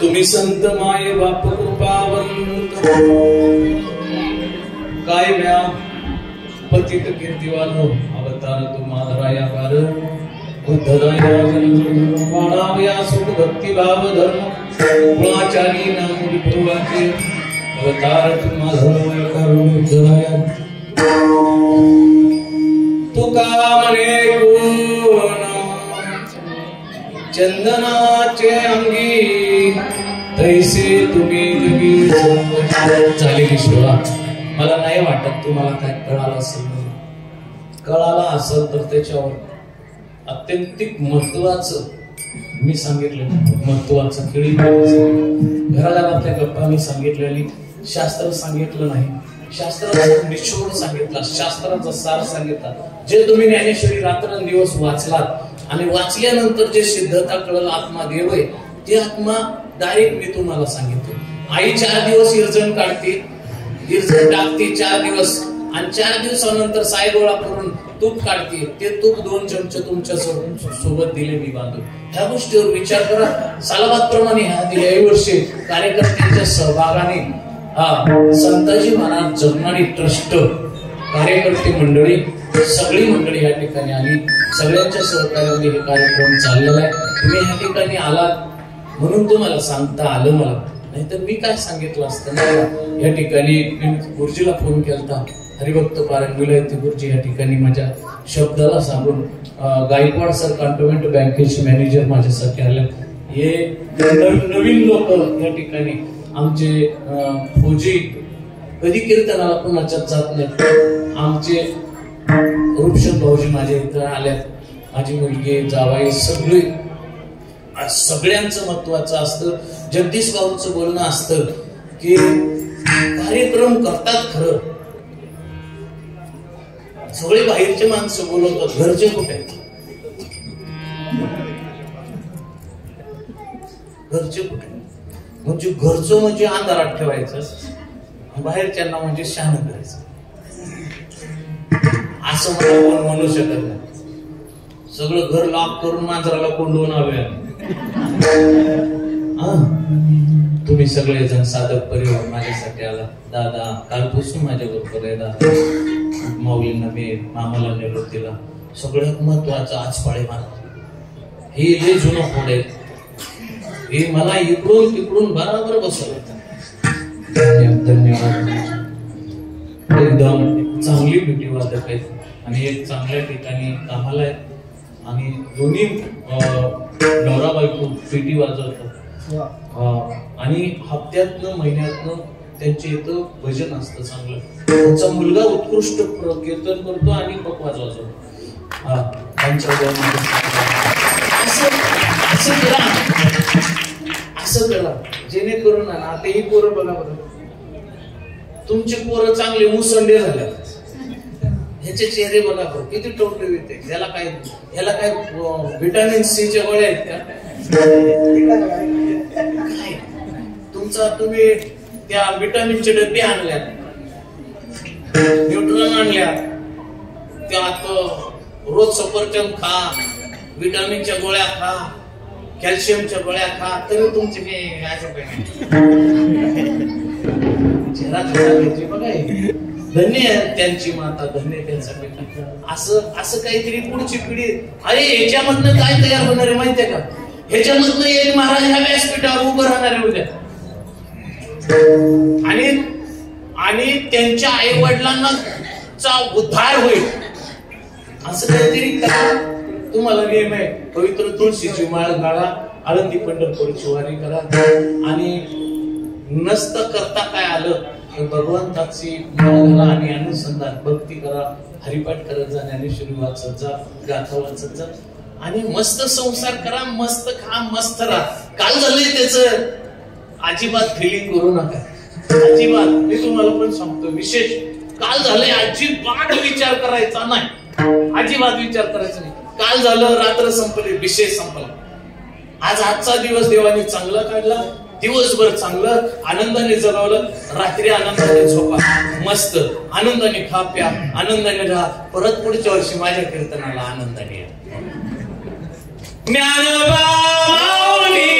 तुम्ही संत माय बाप कृपावंत काय म्या पतित कीर्तिवानो अवतार तुम्हाधराया कारण बुद्धराया वाढावया सुख भक्ती भाव धर्म कुळाचारी नाम विठोबाचे अवतार तुम्हाधराया कारण बुद्धराया तुका म्हणे कोण चंदनाचे अंगी तैसे तुम्ही जगी झालेली शिवा. मला नाही वाटत तुम्हाला काय कळालं असेल, कळाला असेल तर त्याच्यावर अत्यंतिक महत्वाचं मी सांगितलं. महत्वाचं खेळी घराघरातल्या गप्पा मी सांगितलेली, शास्त्र सांगितलं नाही, शास्त्राचा निचोड सांगितला, शास्त्राचा सार सांगितला. जे तुम्ही ज्ञानेश्वरी रात्रंदिवस वाचलात आणि वाचल्यानंतर जे सिद्धता कळलं आत्मा देव आहे, ते आत्मा डायरेक्ट मी तुम्हाला सांगितलं. आई 4 दिवस इरजण काढते, इरजण टाकते 4 दिवस, आणि 4 दिवसानंतर साय गोळा करून तूप काढते. ते तूप 2 चमचे तुमच्या सोबत दिले मी बांधून. ह्या गोष्टीवर विचार करा. सालाबाद प्रमाणे ह्या गेल्या वर्षी कार्यकर्त्यांच्या सहभागाने संताजी महाराज जगणारी ट्रस्ट कार्यकर्ते मंडळी सगळी मंडळी या ठिकाणी आली. सगळ्यांच्या सहकार्याने हे कार्यक्रम चाललेला आहे. तुम्ही या ठिकाणी आलात म्हणून तुम्हाला सांगता आलं मला, नाहीतर मी काय सांगितलं असतं ना. या ठिकाणी मी गुरुजीला फोन केलता, हरिभक्त पारायण विलायती गुरुजी या ठिकाणी माझ्या शब्दाला सांगून गायकवाड सर कॅन्टोन्मेंट बँकेचे मॅनेजर माझ्यासाठी आले. हे नवीन लोक या ठिकाणी आमचे फौजी कधी कीर्तनाला कोणाच्यात जात नाही. आमचे रुपचंद भाऊजी माझ्या इथं आल्यात, माझी मुलगी जावाई सगळी, सगळ्यांचं महत्वाचं असतं. जगदीश भाऊंचं बोलणं असतं की कार्यक्रम करतात खरं, सगळे बाहेरचे माणसं बोलवतात, घरचे कुठे, घरचे कुठे. म्हणजे घरचं म्हणजे अंधारात ठेवायचं, बाहेरच्यांना म्हणजे शहाणं करायचं, असं मला कोण म्हणू शकत नाही. सगळं घर लॉक करून मांजराला कोंडवून आलोय. तुम्ही सगळेजण साधक परिवार माझ्यासाठी आला. दादा कालपासून माझ्या बरोबर आहे. दादा माऊलींना मी मामाला निवृत्तीला सगळ्यात महत्वाचं आज पाळे मारा. हे लय जुनं फोड आहे, हे मला इकडून तिकडून बराबर बसवलं. धन्यवाद. एकदम चांगली पेटी वादक आहेत आणि एक चांगल्या ठिकाणी कामाला आहेत आणि दोन्ही नवरा बायको पेटी वाजवतात आणि हप्त्यातनं महिन्यातनं त्यांच्या इथं भजन असतं चांगलं. त्यांचा मुलगा उत्कृष्ट कीर्तन करतो आणि पकवाज वाजवतो. असं करा जेणेकरून आता ही पोरं बघा बरं, तुमचे पोरं चांगले मुसंडे झाले, ह्याचे चेहरे बघा बरं किती टवटवीत आहे. ह्याला काय व्हिटॅमिन सी च्या गोळ्या आहेत का? काय तुमचा तुम्ही त्या व्हिटॅमिनचे डबे आणल्या, न्यूट्रॉन आणल्या, त्यात रोज सफरचंद खा, व्हिटॅमिनच्या गोळ्या खा, कॅल्शियमच्या गोळ्या खा, तरी तुमचे बघा. धन्य त्यांची माता, धन्य त्यांचा बेटा. असं काहीतरी पुढची पिढी. अरे ह्याच्यामधनं काय तयार होणार आहे माहितीये का? ह्याच्यामधनं एक महाराज ह्या व्यासपीठावर उभं राहणार आहे उद्या आणि त्यांच्या आई वडिलांना चा उद्धार होईल. असं काहीतरी करा. तुम्हाला नियम आहे, पवित्र तुळशीची माळ घाला, आळंदी पंढरपूरची वारी करा आणि नसतं करता काय आलं तर भगवंताची माळ घाला आणि अनुसंधान भक्ती करा, हरिपाठ करत जा, ज्ञानेश्वरी वाचत जा, गाथा वाचत जा आणि मस्त संसार करा, मस्त खा, मस्त राहा. काल झालंय त्याच अजिबात फिलिंग करू नका, अजिबात. मी तुम्हाला पण सांगतो विशेष, काल झालंय अजिबात विचार करायचा नाही, अजिबात विचार करायचा नाही. काल झालं, रात्र संपली, विषय संपला. आजचा दिवस देवाने चांगला काढला, दिवसभर चांगलं आनंदाने जगवलं, रात्री आनंदाने झोपा, मस्त आनंदाने खा प्या, आनंदाने राहा. परत पुढच्या वर्षी माझ्या कीर्तनाला आनंदाने या. ज्ञानोबा माऊली